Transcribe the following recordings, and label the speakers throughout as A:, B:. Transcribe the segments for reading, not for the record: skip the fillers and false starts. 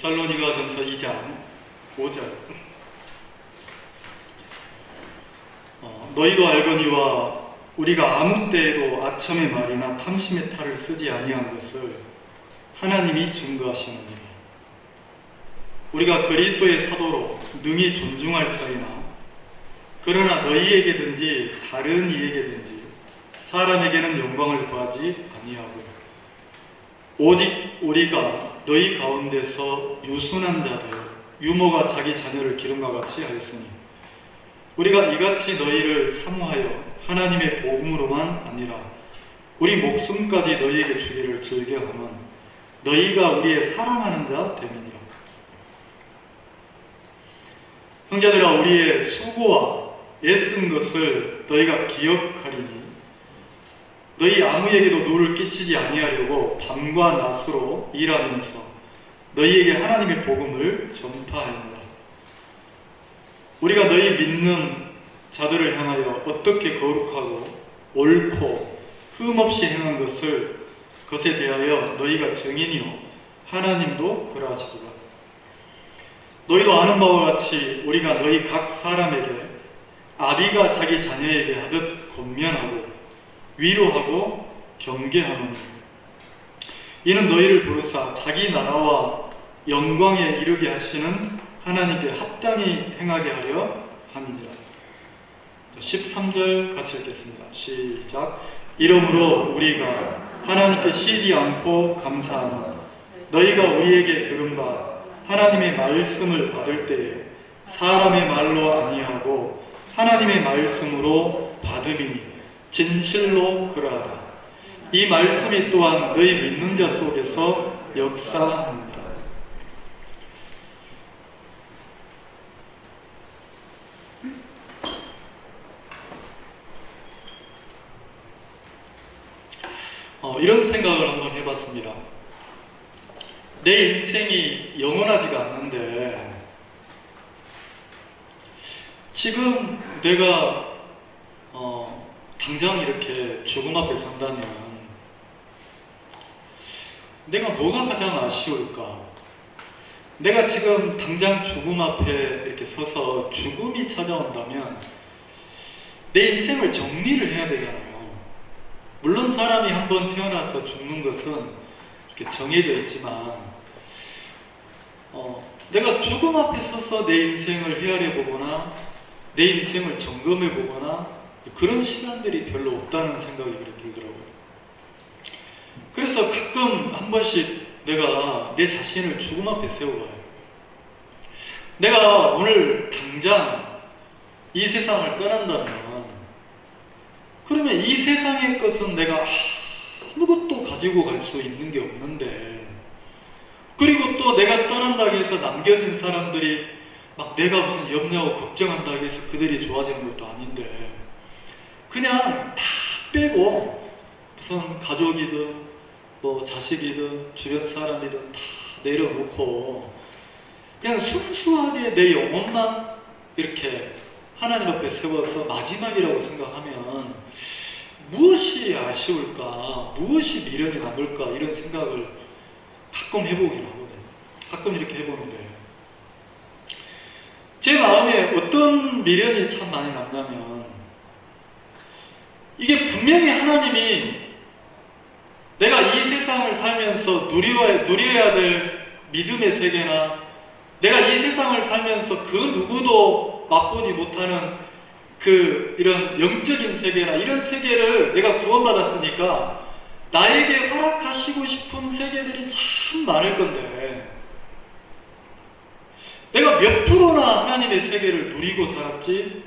A: 데살로니가전서 2장 5절. 너희도 알거니와 우리가 아무 때에도 아첨의 말이나 탐심의 탈을 쓰지 아니한 것을 하나님이 증거하시느니라. 우리가 그리스도의 사도로 능히 존중할 터이나 그러나 너희에게든지 다른 이에게든지 사람에게는 영광을 구하지 아니하고 오직 우리가 너희 가운데서 유순한 자들 유모가 자기 자녀를 기름과 같이 하였으니 우리가 이같이 너희를 사모하여 하나님의 복음으로만 아니라 우리 목숨까지 너희에게 주기를 즐겨하면 너희가 우리의 사랑하는 자 됨이니라. 형제들아, 우리의 수고와 애쓴 것을 너희가 기억하리니 너희 아무에게도 누를 끼치지 아니하려고 밤과 낮으로 일하면서 너희에게 하나님의 복음을 전파하였노라. 우리가 너희 믿는 자들을 향하여 어떻게 거룩하고 옳고 흠없이 행한 것에 대하여 너희가 증인이요 하나님도 그러하시도다. 너희도 아는 바와 같이 우리가 너희 각 사람에게 아비가 자기 자녀에게 하듯 권면하고 위로하고 경계하노니 이는 너희를 부르사 자기 나라와 영광에 이르게 하시는 하나님께 합당히 행하게 하려 함이니라. 13절 같이 읽겠습니다. 시작. 이러므로 우리가 하나님께 쉬지 않고 감사하노 너희가 우리에게 들은 바 하나님의 말씀을 받을 때에 사람의 말로 아니하고 하나님의 말씀으로 받음이니 진실로 그러하다. 이 말씀이 또한 너희 믿는 자 속에서 역사합니다. 이런 생각을 한번 해봤습니다. 내 인생이 영원하지가 않는데 지금 내가 당장 이렇게 죽음 앞에 선다면 내가 뭐가 가장 아쉬울까? 내가 지금 당장 죽음 앞에 이렇게 서서 죽음이 찾아온다면 내 인생을 정리를 해야 되잖아요. 물론 사람이 한번 태어나서 죽는 것은 이렇게 정해져 있지만 내가 죽음 앞에 서서 내 인생을 헤아려 보거나 내 인생을 점검해 보거나 그런 시간들이 별로 없다는 생각이 들더라고요. 그래서 가끔 한 번씩 내가 내 자신을 죽음 앞에 세워봐요. 내가 오늘 당장 이 세상을 떠난다면 그러면 이 세상의 것은 내가 아무것도 가지고 갈 수 있는 게 없는데 그리고 또 내가 떠난다고 해서 남겨진 사람들이 막 내가 무슨 염려하고 걱정한다고 해서 그들이 좋아지는 것도 아닌데 그냥 다 빼고 무슨 가족이든 뭐 자식이든 주변 사람이든 다 내려놓고 그냥 순수하게 내 영혼만 이렇게 하나님 앞에 세워서 마지막이라고 생각하면 무엇이 아쉬울까? 무엇이 미련이 남을까? 이런 생각을 가끔 해보긴 하거든요. 가끔 이렇게 해보면 돼요. 제 마음에 어떤 미련이 참 많이 남냐면 이게 분명히 하나님이 내가 이 세상을 살면서 누려야 될 믿음의 세계나 내가 이 세상을 살면서 그 누구도 맛보지 못하는 이런 영적인 세계나 이런 세계를 내가 구원받았으니까 나에게 허락하시고 싶은 세계들이 참 많을 건데 내가 몇 프로나 하나님의 세계를 누리고 살았지?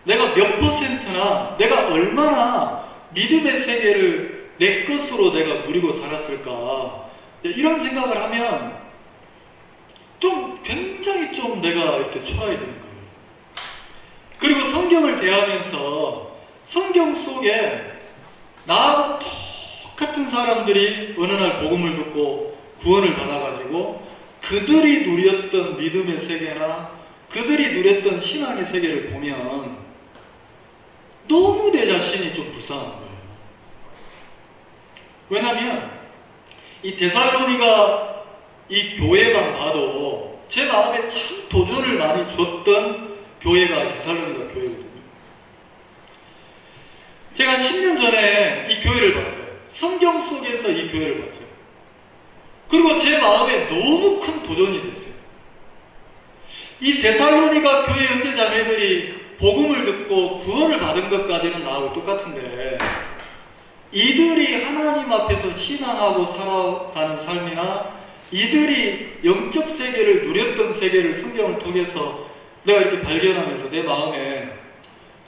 A: 내가 몇 퍼센트나 내가 얼마나 믿음의 세계를 내 것으로 내가 누리고 살았을까? 이런 생각을 하면 굉장히 내가 이렇게 초라해지는 거예요. 그리고 성경을 대하면서 성경 속에 나하고 똑같은 사람들이 어느 날 복음을 듣고 구원을 받아가지고 그들이 누렸던 믿음의 세계나 그들이 누렸던 신앙의 세계를 보면 너무 내 자신이 좀 불쌍한 거예요. 왜냐하면 이 데살로니가 이 교회만 봐도 제 마음에 참 도전을 많이 줬던 교회가 데살로니가 교회거든요. 제가 한 10년 전에 이 교회를 봤어요. 성경 속에서 이 교회를 봤어요. 그리고 제 마음에 너무 큰 도전이 됐어요. 이 데살로니가 교회 형제자매들이 복음을 듣고 구원을 받은 것까지는 나하고 똑같은데 이들이 하나님 앞에서 신앙하고 살아가는 삶이나 이들이 영적 세계를 누렸던 세계를 성경을 통해서 내가 이렇게 발견하면서 내 마음에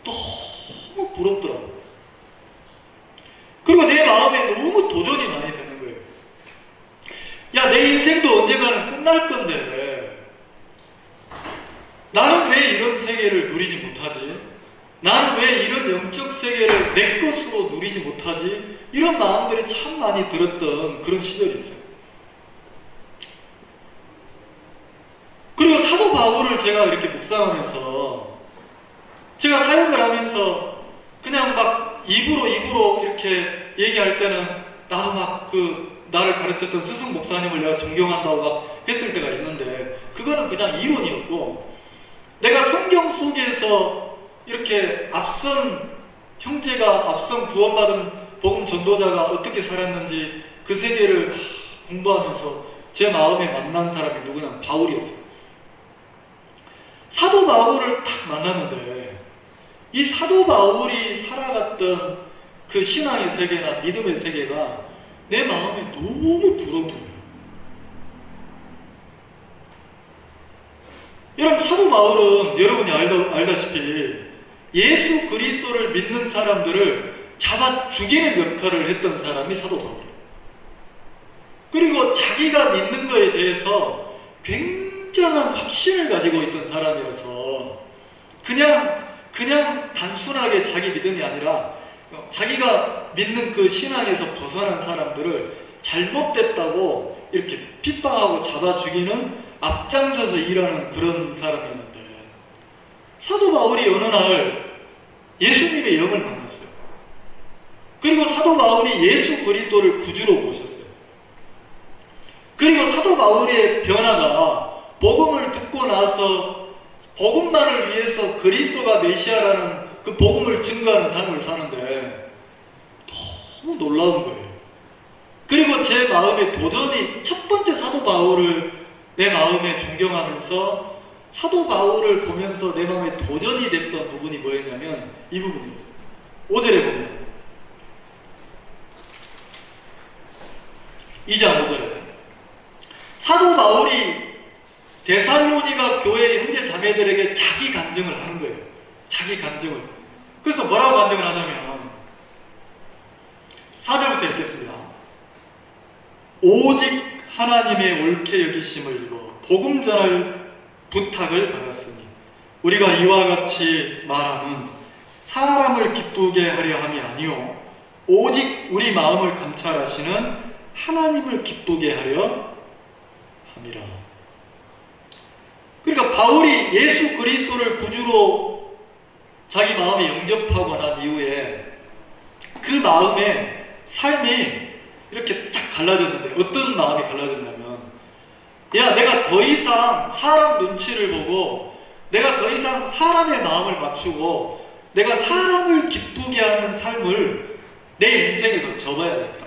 A: 너무 부럽더라고요. 그리고 내 마음에 너무 도전이 많이 되는 거예요. 야, 내 인생도 언젠가는 끝날 건데 나는 왜 이런 세계를 누리지 못하지? 나는 왜 이런 영적 세계를 내 것으로 누리지 못하지? 이런 마음들이 참 많이 들었던 그런 시절이 있어요. 그리고 사도 바울을 제가 이렇게 묵상하면서 제가 사역을 하면서 그냥 막 입으로 이렇게 얘기할 때는 나도 막 나를 가르쳤던 스승 목사님을 내가 존경한다고 막 했을 때가 있는데 그거는 그냥 이론이었고 내가 성경 속에서 이렇게 앞선 형제가 앞선 구원받은 복음 전도자가 어떻게 살았는지 그 세계를 공부하면서 제 마음에 만난 사람이 누구냐면 바울이었어요. 사도 바울을 딱 만났는데 이 사도 바울이 살아갔던 그 신앙의 세계나 믿음의 세계가 내 마음에 너무 부러운 거예요. 여러분, 사도 바울은 여러분이 알다시피 예수 그리스도를 믿는 사람들을 잡아 죽이는 역할을 했던 사람이 사도 바울이에요. 그리고 자기가 믿는 거에 대해서 굉장한 확신을 가지고 있던 사람이어서 그냥 단순하게 자기 믿음이 아니라 자기가 믿는 그 신앙에서 벗어난 사람들을 잘못됐다고 이렇게 핍박하고 잡아 죽이는 앞장서서 일하는 그런 사람이었는데 사도 바울이 어느 날 예수님의 영을 만났어요. 그리고 사도 바울이 예수 그리스도를 구주로 모셨어요. 그리고 사도 바울의 변화가 복음을 듣고 나서 복음만을 위해서 그리스도가 메시아라는 그 복음을 증거하는 삶을 사는데 너무 놀라운 거예요. 그리고 제 마음의 도전이 첫 번째 사도 바울을 내 마음에 존경하면서 사도 바울을 보면서 내 마음에 도전이 됐던 부분이 뭐였냐면 이 부분이 있어요. 5절에 보면 2장 5절에 사도 바울이 데살로니가 교회의 형제 자매들에게 자기 간증을 하는 거예요. 자기 간증을. 그래서 뭐라고 간증을 하냐면 4절부터 읽겠습니다. 오직 하나님의 옳게 여기심을 입어 복음 전할 부탁을 받았으니 우리가 이와 같이 말하는 사람을 기쁘게 하려 함이 아니요 오직 우리 마음을 감찰하시는 하나님을 기쁘게 하려 함이라. 그러니까 바울이 예수 그리스도를 구주로 자기 마음에 영접하고 난 이후에 그 마음의 삶이 이렇게 쫙 갈라졌는데 어떤 마음이 갈라졌냐면 야, 내가 더 이상 사람 눈치를 보고 내가 더 이상 사람의 마음을 맞추고 내가 사람을 기쁘게 하는 삶을 내 인생에서 접어야겠다.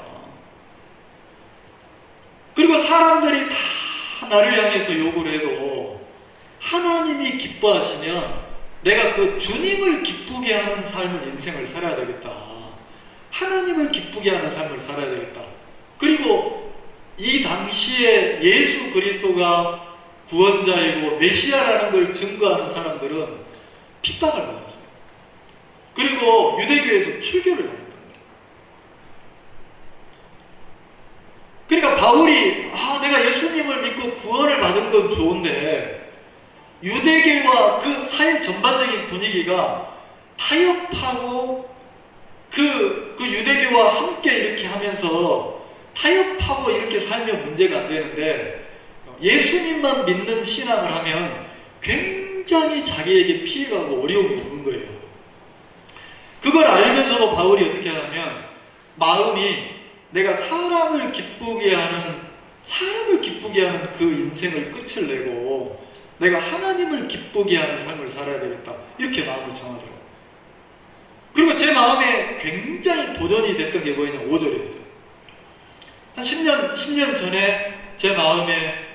A: 그리고 사람들이 다 나를 향해서 욕을 해도 하나님이 기뻐하시면 내가 그 주님을 기쁘게 하는 삶을 인생을 살아야 되겠다. 하나님을 기쁘게 하는 삶을 살아야 되겠다. 그리고 이 당시에 예수 그리스도가 구원자이고 메시아라는 걸 증거하는 사람들은 핍박을 받았어요. 그리고 유대교에서 출교를 당했단 말이에요. 그러니까 바울이 내가 예수님을 믿고 구원을 받은 건 좋은데 유대교와 그 사회 전반적인 분위기가 타협하고 그 유대교와 함께 이렇게 하면서 타협하고 이렇게 살면 문제가 안 되는데 예수님만 믿는 신앙을 하면 굉장히 자기에게 피해가고 어려움이 오는 거예요. 그걸 알면서도 바울이 어떻게 하냐면 마음이 내가 사람을 기쁘게 하는 사람을 기쁘게 하는 그 인생을 끝을 내고 내가 하나님을 기쁘게 하는 삶을 살아야 되겠다. 이렇게 마음을 정하더라고요. 그리고 제 마음에 굉장히 도전이 됐던 게 뭐였냐면 5절이었어요. 한 10년 전에 제 마음에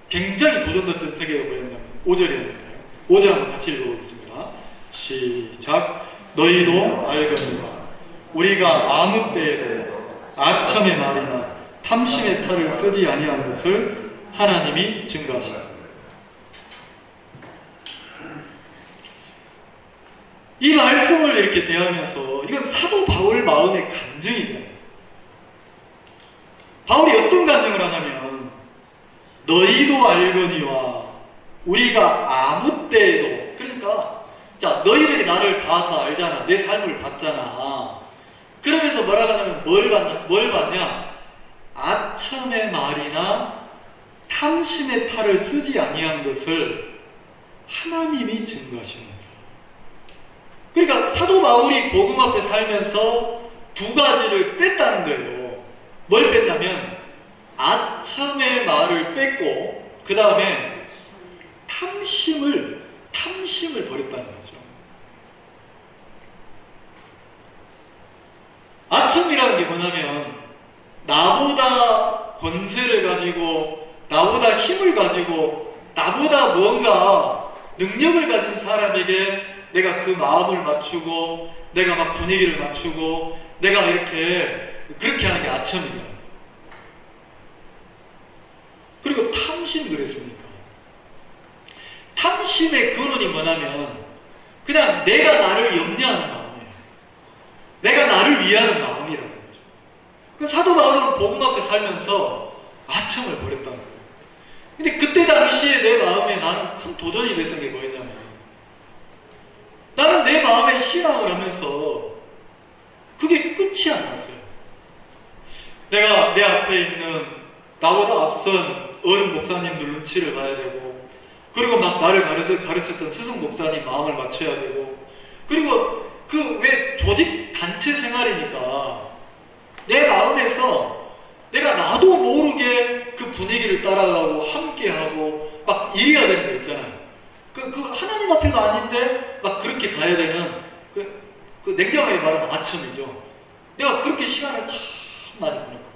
A: 굉장히 도전됐던 세계가 뭐였냐면 5절이었는데요. 5절 한번 같이 읽어보겠습니다. 시작. 너희도 알거니와 우리가 아무 때에도 아첨의 말이나 탐심의 탈을 쓰지 아니한 것을 하나님이 증거하시다. 이 말씀을 이렇게 대하면서 이건 사도 바울 마음의 간증이잖아요. 바울이 어떤 간증을 하냐면 너희도 알거니와 우리가 아무 때에도, 그러니까 자 너희들이 나를 봐서 알잖아. 내 삶을 봤잖아. 그러면서 뭐라고 하냐면 뭘 봤냐? 아첨의 말이나 탐심의 탈을 쓰지 아니한 것을 하나님이 증거하시는 거예요. 그러니까 사도 바울이 복음 앞에 살면서 두 가지를 뺐다는 거예요. 뭘 뺐냐면 아첨의 말을 뺐고 그 다음에 탐심을 버렸다는 거죠. 아첨이라는 게 뭐냐면 나보다 권세를 가지고 나보다 힘을 가지고 나보다 뭔가 능력을 가진 사람에게 내가 그 마음을 맞추고 내가 막 분위기를 맞추고 내가 이렇게 그렇게 하는 게 아첨이잖아요. 그리고 탐심 그랬으니까 탐심의 근원이 뭐냐면 그냥 내가 나를 염려하는 마음이에요. 내가 나를 위하는 마음이라는 거죠. 그 사도 바울은 복음 앞에 살면서 아첨을 버렸다는 거예요. 근데 그때 당시에 내 마음에 나는 큰 도전이 됐던 게 뭐였냐면 나는 내 마음에 신앙을 하면서 그게 끝이 안 났어요. 내가 내 앞에 있는 나보다 앞선 어른 목사님들 눈치를 봐야 되고 그리고 막 나를 가르쳤던 스승 목사님 마음을 맞춰야 되고 그리고 그 왜 조직 단체 생활이니까 내 마음에서 내가 나도 모르게 그 분위기를 따라가고 함께하고 막 이래야 되는 거 있잖아요. 그 하나님 앞에도 아닌데 막 그렇게 가야 되는 그 냉정하게 말하면 아첨이죠. 내가 그렇게 시간을 참 많이 보냈거든요.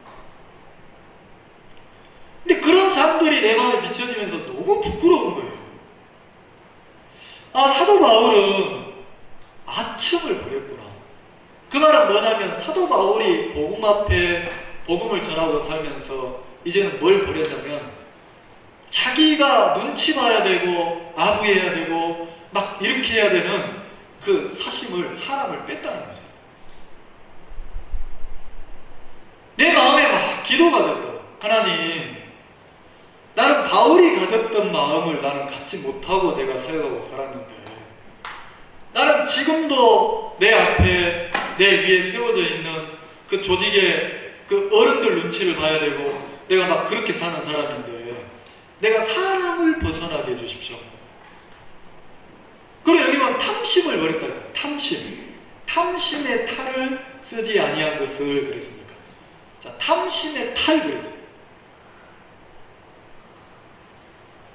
A: 근데 그런 사람들이 내 마음에 비춰지면서 너무 부끄러운 거예요. 아, 사도 바울은 아첨을 버렸구나. 그 말은 뭐냐면 사도 바울이 복음 앞에 복음을 전하고 살면서 이제는 뭘 버렸냐면 자기가 눈치 봐야 되고 아부해야 되고 막 이렇게 해야 되는 그 사람을 뺐다는 거죠. 내 마음에 막 기도가 되더라고요. 하나님, 나는 바울이 가졌던 마음을 나는 갖지 못하고 내가 살아가고 살았는데 나는 지금도 내 앞에 내 위에 세워져 있는 그 조직의 그 어른들 눈치를 봐야 되고 내가 막 그렇게 사는 사람인데 내가 사랑을 벗어나게 해주십시오. 그리고 여기 보면 탐심을 버렸다 그랬어요. 탐심의 탈을 쓰지 아니한 것을 그랬습니까? 자, 탐심의 탈 그랬어요.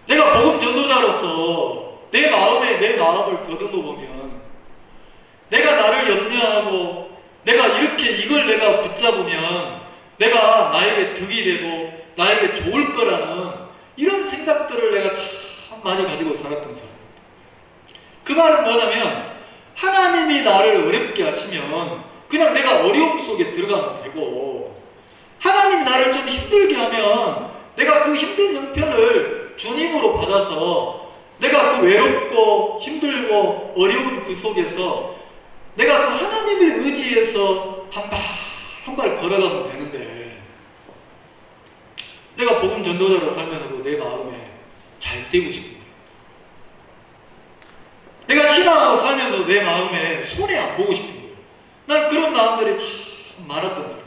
A: 내가 복음 전도자로서 내 마음을 더듬어 보면 내가 나를 염려하고 내가 이걸 내가 붙잡으면 내가 나에게 득이 되고 나에게 좋을 거라는 이런 생각들을 내가 참 많이 가지고 살았던 사람입니다. 그 말은 뭐냐면 하나님이 나를 어렵게 하시면 그냥 내가 어려움 속에 들어가면 되고 하나님이 나를 좀 힘들게 하면 내가 그 힘든 형편을 주님으로 받아서 내가 그 외롭고 힘들고 어려운 그 속에서 내가 그 하나님을 의지해서 한 발 걸어가면 되는데 내가 복음 전도자로 살면서도 내 마음에 잘 되고 싶은 거예요. 내가 신앙하고 살면서 내 마음에 손해 안 보고 싶은 거예요. 난 그런 마음들이 참 많았던 사람.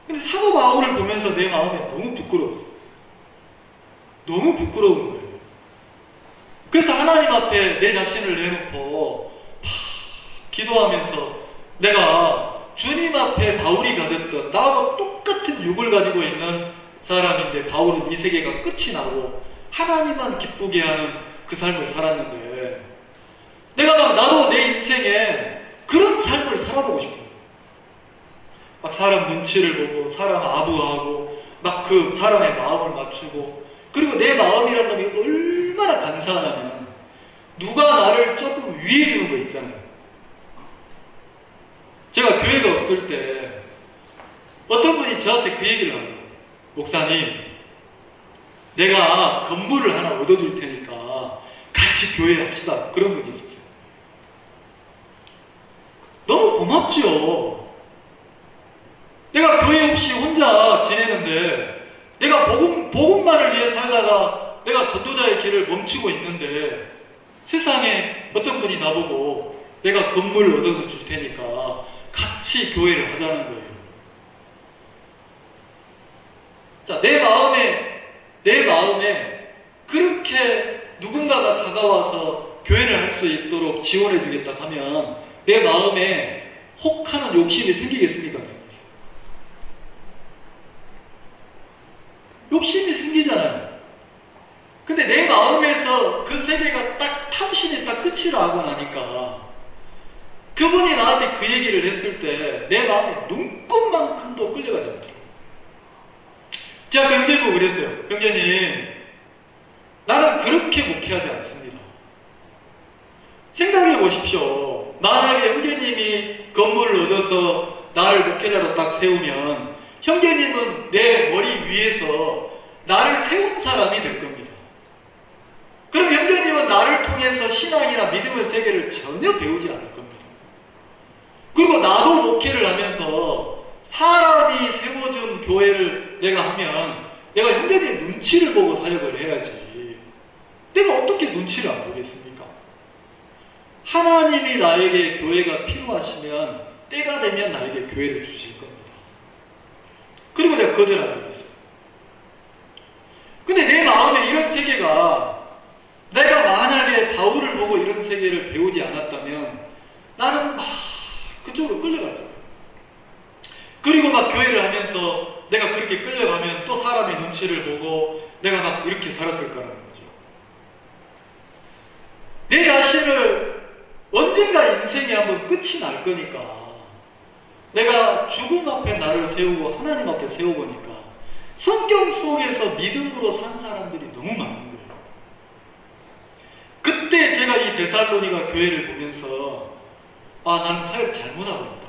A: 근데 사도 바울을 보면서 내 마음에 너무 부끄러웠어요. 너무 부끄러운 거예요. 그래서 하나님 앞에 내 자신을 내놓고 기도하면서 내가 주님 앞에 바울이 가졌던 나하고 똑같은 똑같은 육을 가지고 있는 사람인데 바울은 이 세계가 끝이 나고 하나님만 기쁘게 하는 그 삶을 살았는데 나도 내 인생에 그런 삶을 살아보고 싶어요. 막 사람 눈치를 보고 사람 아부하고 막 그 사람의 마음을 맞추고, 그리고 내 마음이란 놈이 얼마나 간사하냐면 누가 나를 조금 위해 주는 거 있잖아요. 제가 교회가 없을 때 어떤 분이 저한테 그 얘기를 하고, 목사님, 내가 건물을 하나 얻어줄 테니까 같이 교회합시다. 그런 분이 있었어요. 너무 고맙죠. 내가 교회 없이 혼자 지내는데, 내가 복음만을 위해 살다가 내가 전도자의 길을 멈추고 있는데, 세상에 어떤 분이 나보고 내가 건물을 얻어서 줄 테니까 같이 교회를 하자는 거예요. 자, 내 마음에 그렇게 누군가가 다가와서 교회를 할 수 있도록 지원해 주겠다 하면 내 마음에 혹하는 욕심이 생기겠습니까? 욕심이 생기잖아요. 근데 내 마음에서 그 세계가 딱 탐심이 딱 끝이라 하고 나니까 그분이 나한테 그 얘기를 했을 때 내 마음에 눈곱만큼도 끌려가지 않더라고요. 제가 그 형제님 보고 그랬어요. 형제님, 나는 그렇게 목회하지 않습니다. 생각해 보십시오. 만약에 형제님이 건물을 얻어서 나를 목회자로 딱 세우면 형제님은 내 머리 위에서 나를 세운 사람이 될 겁니다. 그럼 형제님은 나를 통해서 신앙이나 믿음의 세계를 전혀 배우지 않을 겁니다. 그리고 나도 목회를 하면서 사람이 세워준 교회를 내가 하면 내가 형제님 눈치를 보고 사역을 해야지. 내가 어떻게 눈치를 안 보겠습니까? 하나님이 나에게 교회가 필요하시면 때가 되면 나에게 교회를 주실 겁니다. 그리고 내가 거절하지 않았어요. 근데 내 마음에 이런 세계가, 내가 만약에 바울을 보고 이런 세계를 배우지 않았다면 나는 막 그쪽으로 끌려갔어요. 그리고 막 교회를 하면서 내가 그렇게 끌려가면 또 사람의 눈치를 보고 내가 막 이렇게 살았을 거라는 거죠. 내 자신을 언젠가 인생이 한번 끝이 날 거니까 내가 죽음 앞에 나를 세우고 하나님 앞에 세워보니까 성경 속에서 믿음으로 산 사람들이 너무 많은 거예요. 그때 제가 이 데살로니가 교회를 보면서 나는 사역 잘못하고 있다,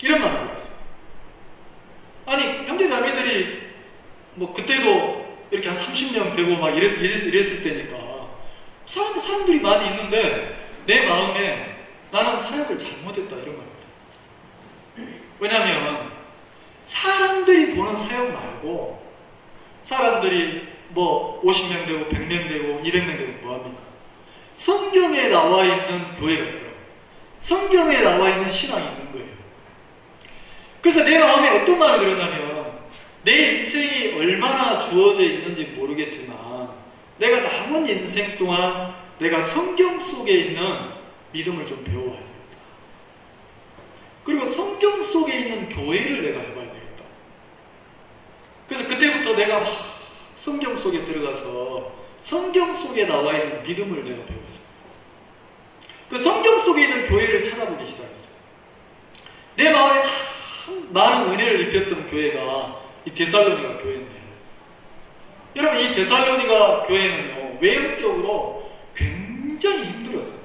A: 이런 말을 했어요. 아니, 형제자매들이 뭐 그때도 이렇게 한 30명 되고 막 이랬을 때니까 사람들이 많이 있는데 내 마음에 나는 사역을 잘못했다, 이런 말이에요. 왜냐하면 사람들이 보는 사역 말고 사람들이 뭐 50명 되고 100명 되고 200명 되고 뭐합니까? 성경에 나와 있는 교회가 있더라고요. 성경에 나와 있는 신앙이 있는 거예요. 그래서 내 마음에 어떤 마음이 들었냐면 내 인생이 얼마나 주어져 있는지 모르겠지만 내가 남은 인생 동안 내가 성경 속에 있는 믿음을 좀 배워야 되겠다. 그리고 성경 속에 있는 교회를 내가 해봐야 되겠다. 그래서 그때부터 내가 성경 속에 들어가서 성경 속에 나와 있는 믿음을 내가 배웠어요. 그 성경 속에 있는 교회를 찾아보기 시작했어요. 내 마음에 참 많은 은혜를 입혔던 교회가 이 데살로니가 교회인데, 여러분, 이 데살로니가 교회는요, 외형적으로 굉장히 힘들었어요.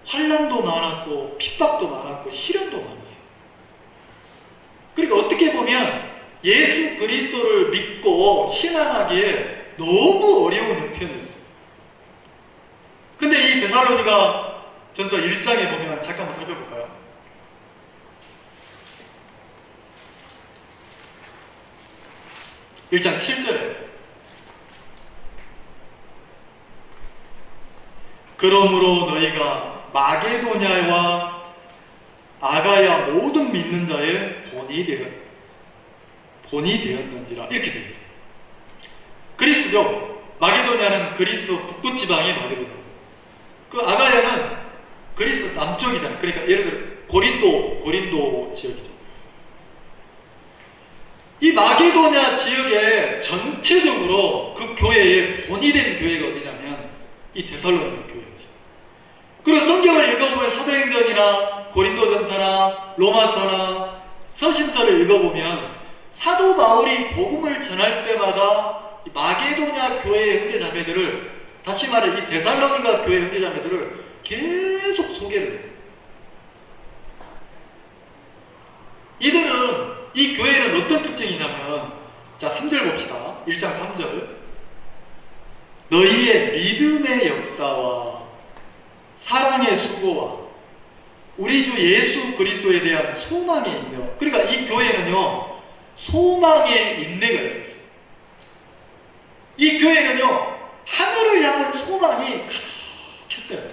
A: 환난도 많았고 핍박도 많았고 시련도 많았어요. 그러니까 어떻게 보면 예수 그리스도를 믿고 신앙하기에 너무 어려운 형편이었어요. 근데 이 데살로니가 전서 1장에 보면 잠깐만 살펴볼까요? (1장 7절에) 그러므로 너희가 마게도냐와 아가야 모든 믿는 자의 본이 되었는지라, 이렇게 되어 있어요. 그리스죠. 마게도냐는 그리스 북부 지방의 마게도냐. 그 아가야는 그리스 남쪽이잖아요. 그러니까 예를 들어 고린도 지역이죠. 이 마게도냐 지역에 전체적으로 그 교회의 본이 된 교회가 어디냐면 이 데살로니가 교회였어요. 그리고 성경을 읽어보면 사도행전이나 고린도전서나 로마서나 서신서를 읽어보면 사도 바울이 복음을 전할 때마다 이 마게도냐 교회의 형제자매들을, 다시 말해 이 데살로니가 교회 형제자매들을 계속 소개를 했어요. 이들은, 이 교회는 어떤 특징이냐면, 자 3절 봅시다. 1장 3절. 너희의 믿음의 역사와 사랑의 수고와 우리 주 예수 그리스도에 대한 소망의 인내. 그러니까 이 교회는요, 소망의 인내가 있었어요. 이 교회는요, 하늘을 향한 소망이 가득했어요.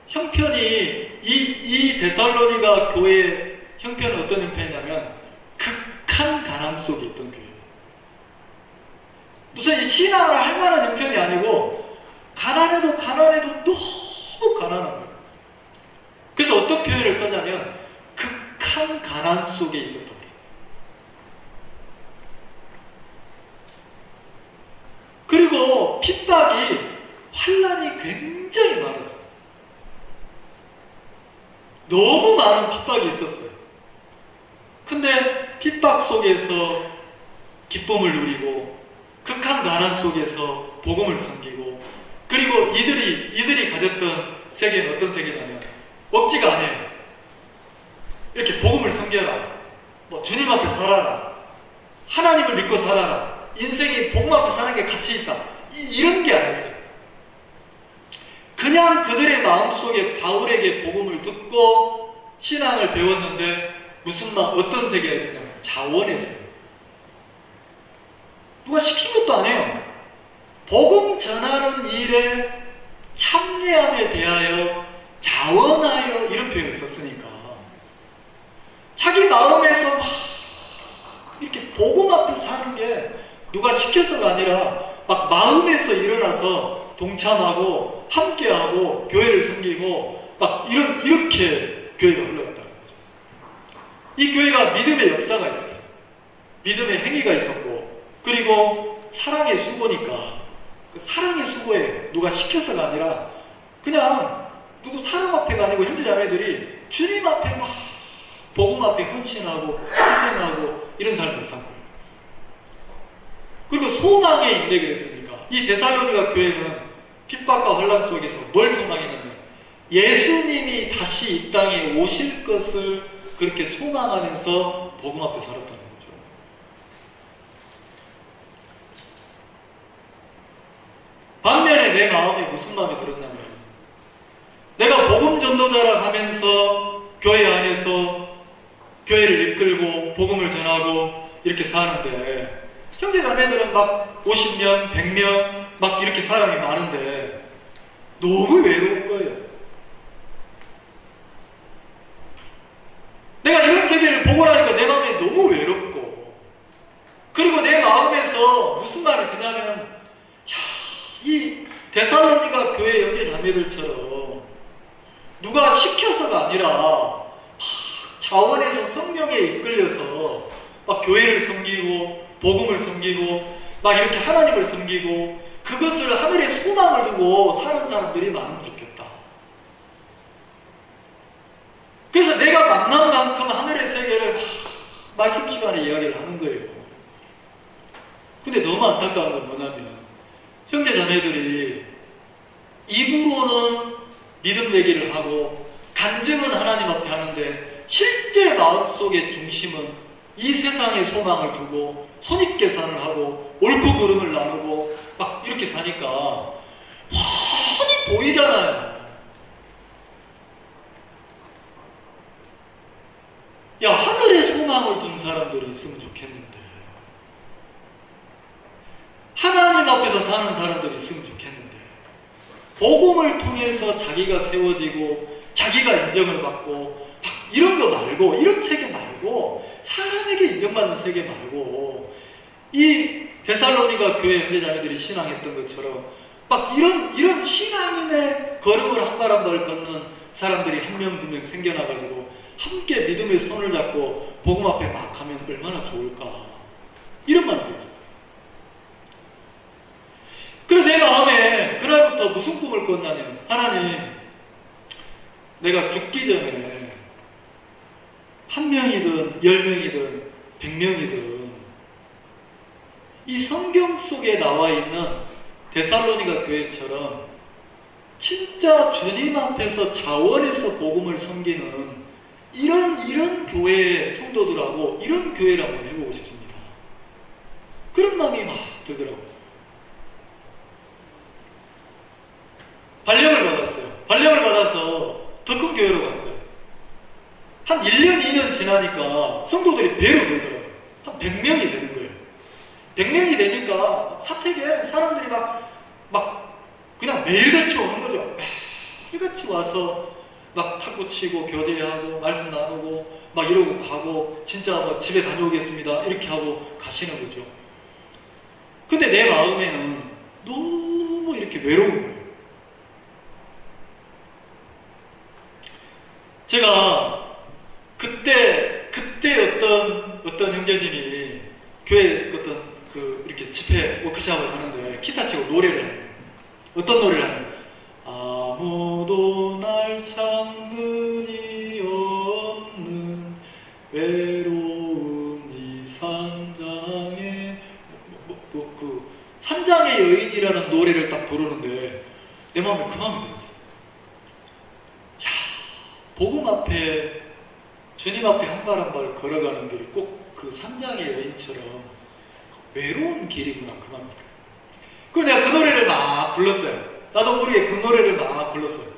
A: 형편이, 이 데살로니가 교회의 형편은 어떤 형편이냐면 극한 가난 속에 있던 교회예요. 무슨 이 신앙을 할 만한 형편이 아니고 가난해도 너무 가난한 거예요. 그래서 어떤 표현을 썼냐면 극한 가난 속에 있었던 거예요. 그리고 핍박이, 환난이 굉장히 많았어요. 너무 많은 핍박이 있었어요. 근데 핍박 속에서 기쁨을 누리고 극한 가난 속에서 복음을 섬기고, 그리고 이들이 가졌던 세계는 어떤 세계냐면 억지가 아니에요. 이렇게 복음을 섬겨라, 뭐 주님 앞에 살아라, 하나님을 믿고 살아라, 인생이 복음 앞에 사는 게 가치 있다, 이런 게 아니었어요. 그냥 그들의 마음속에 바울에게 복음을 듣고 신앙을 배웠는데 어떤 세계가 있었냐면 자원에서요. 누가 시킨 것도 아니에요. 복음 전하는 일에 참여함에 대하여 자원하여, 이런 표현을 썼으니까 자기 마음에서 막 이렇게 복음 앞에 사는 게 누가 시켜서가 아니라 막 마음에서 일어나서 동참하고 함께하고 교회를 섬기고 막 이렇게 교회가 흘러갔다는 거죠. 이 교회가 믿음의 역사가 있었어요. 믿음의 행위가 있었고, 그리고 사랑의 수고니까 그 사랑의 수고에 누가 시켜서가 아니라 그냥 누구 사람 앞에가 아니고 형제자매들이 주님 앞에 막 복음 앞에 헌신하고 희생하고 이런 삶을 살고, 그리고 소망에 인내 그랬으니까 이 데살로니가 교회는 핍박과 혼란 속에서 뭘 소망했냐면 예수님이 다시 이 땅에 오실 것을 그렇게 소망하면서 복음 앞에 살았다는 거죠. 반면에 내 마음에 무슨 마음이 들었냐면, 내가 복음 전도자라 하면서 교회 안에서 교회를 이끌고 복음을 전하고 이렇게 사는데 형제자매들은 막 50명, 100명 막 이렇게 사람이 많은데 너무 외로운 거예요. 내가 이런 세계를 보고 나니까 내 마음이 너무 외롭고, 그리고 내 마음에서 무슨 말이 드냐면, 이 데살로니가 교회 형제자매들처럼 누가 시켜서가 아니라 자원에서 성령에 이끌려서 막 교회를 섬기고 복음을 섬기고 막 이렇게 하나님을 섬기고 그것을 하늘에 소망을 두고 사는 사람들이 많으면 좋겠다. 그래서 내가 만난 만큼 하늘의 세계를 말씀 시간에 이야기를 하는 거예요. 근데 너무 안타까운 건 뭐냐면 형제자매들이 입으로는 믿음 얘기를 하고 간증은 하나님 앞에 하는데 실제 마음속의 중심은 이 세상의 소망을 두고 손익계산을 하고 옳고 그름을 나누고 막 이렇게 사니까 훤히 보이잖아요. 야, 하늘에 소망을 둔 사람들이 있으면 좋겠는데, 하나님 앞에서 사는 사람들이 있으면 좋겠는데, 복음을 통해서 자기가 세워지고 자기가 인정을 받고 막 이런 거 말고, 이런 세계 말고, 사람에게 인정받는 세계 말고, 이 데살로니가 교회 형제자매들이 신앙했던 것처럼 막 이런 신앙인의 걸음을 한 발 한 발 걷는 사람들이 한 명, 두 명 생겨나가지고 함께 믿음의 손을 잡고 복음 앞에 막 하면 얼마나 좋을까. 이런 마음이 들었어요. 그래 내 마음에 그날부터 무슨 꿈을 꿨냐면, 하나님, 내가 죽기 전에 1명이든 10명이든 100명이든 이 성경 속에 나와 있는 데살로니가 교회처럼 진짜 주님 앞에서 자원해서 복음을 섬기는 이런 교회의 성도들하고 이런 교회를 한번 해보고 싶습니다. 그런 마음이 막 들더라고요. 발령을 받았어요. 발령을 받아서 더 큰 교회로 갔어요. 한 1년, 2년 지나니까 성도들이 배로 늘더라고요. 한 100명이 되는 거예요. 100명이 되니까 사택에 사람들이 막 그냥 매일같이 오는 거죠. 매일같이 와서 막 탁구 치고 교제하고 말씀 나누고 막 이러고 가고, 진짜 뭐 집에 다녀오겠습니다 이렇게 하고 가시는 거죠. 근데 내 마음에는 너무 이렇게 외로운 거예요. 제가 그때 어떤 형제님이 교회 이렇게 집회 워크숍을 하는데 기타 치고 노래를 해요. 어떤 노래를 하냐면, 아무도 날 찾는 이 없는 외로운 이 산장에 그 산장의 여인이라는 노래를 딱 부르는데 내 마음에 그 마음이 들었어요. 야, 복음 앞에 주님 앞에 한 발 한 발 걸어가는 길이 꼭 그 산장의 여인처럼 외로운 길이구나, 그 마음이 들어요. 그래서 내가 그 노래를 막 불렀어요. 나도 모르게 그 노래를 막 불렀어요.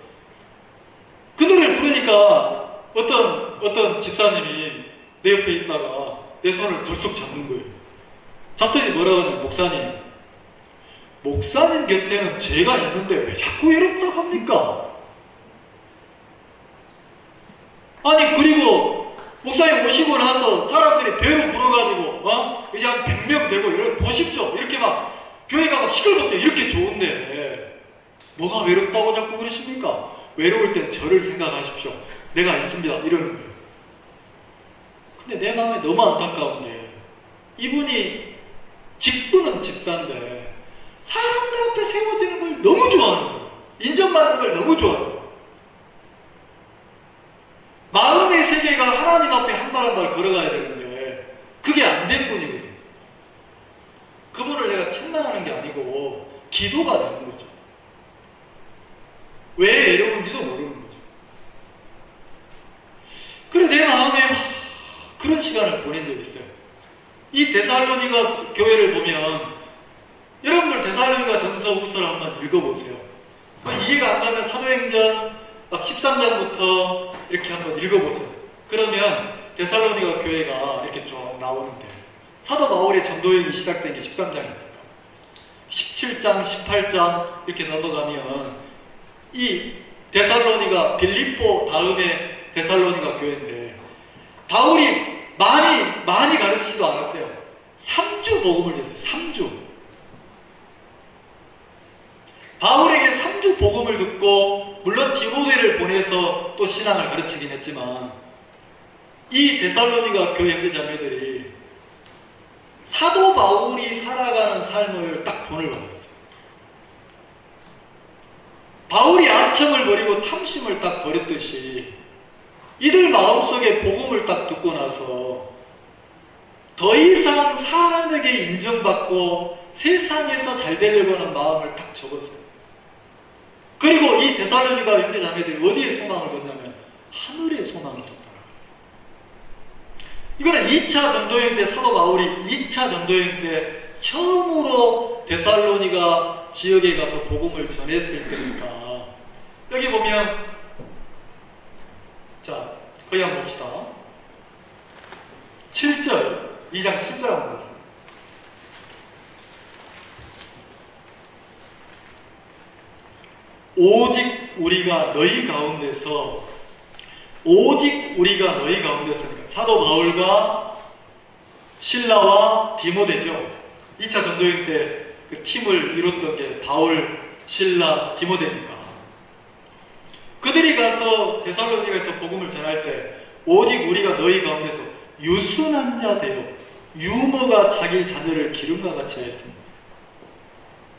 A: 그 노래를 부르니까 어떤 집사님이 내 옆에 있다가 내 손을 들쑥 잡는 거예요. 잡더니 뭐라고 하냐면, 목사님 곁에는 제가 있는데 왜 자꾸 외롭다고 합니까? 아니, 그리고 목사님 오시고 나서 사람들이 배로 불어가지고 이제 한 100명 되고 이렇게 보십시오, 이렇게 막 교회가 막 시끌벅적 이렇게 좋은데 뭐가 외롭다고 자꾸 그러십니까? 외로울 땐 저를 생각하십시오, 내가 있습니다, 이러는 거예요. 근데 내 마음에 너무 안타까운 게, 이분이 직분은 집사인데 사람들 앞에 세워지는 걸 너무 좋아하는 거예요. 인정받는 걸 너무 좋아해요. 마음의 세계가 하나님 앞에 한 발 한 발 걸어가야 되는데 그게 안 된 분이거든요. 그분을 내가 책망하는 게 아니고 기도가 되는 거죠. 왜 외로운지도 모르는 거죠. 그래 내 마음에 그런 시간을 보낸 적이 있어요. 이 데살로니가 교회를 보면, 여러분들 데살로니가 전서 후서를 한번 읽어보세요. 이해가 안 가면 사도행전 막 13장부터 이렇게 한번 읽어보세요. 그러면 데살로니가 교회가 이렇게 쭉 나오는데, 사도 바울의 전도여행이 시작된 게 13장입니다. 17장, 18장 이렇게 넘어가면 이 데살로니가 빌립보 다음에 데살로니가 교회인데, 바울이 많이 가르치지도 않았어요. 3주 복음을 줬어요. 3주. 바울에게 3주 복음을 듣고, 물론 디모데를 보내서 또 신앙을 가르치긴 했지만, 이 데살로니가 교회 형제자매들이 사도 바울이 살아가는 삶을 딱 본을 받았어요. 바울이 아첨을 버리고 탐심을 딱 버렸듯이 이들 마음속에 복음을 딱 듣고 나서 더 이상 사람에게 인정받고 세상에서 잘 되려고 하는 마음을 딱 접었어요. 그리고 이 데살로니가 형제자매들이 어디에 소망을 뒀냐면 하늘에 소망을 뒀다. 이거는 2차 전도여행 때 사도 바울이 2차 전도여행 때 처음으로 데살로니가 지역에 가서 복음을 전했을 때니까. 여기 보면, 자, 거기 한번 봅시다. 7절, 2장 7절 한번 보세요. 오직 우리가 너희 가운데서, 사도 바울과 실라와 디모데죠. 2차 전도여행 때 그 팀을 이뤘던 게 바울, 실라, 디모데니까. 그들이 그들이 가서 데살로니가에서 복음을 전할 때 오직 우리가 너희 가운데서 유순한 자 되어 유모가 자기 자녀를 기름과 같이 하였습니다.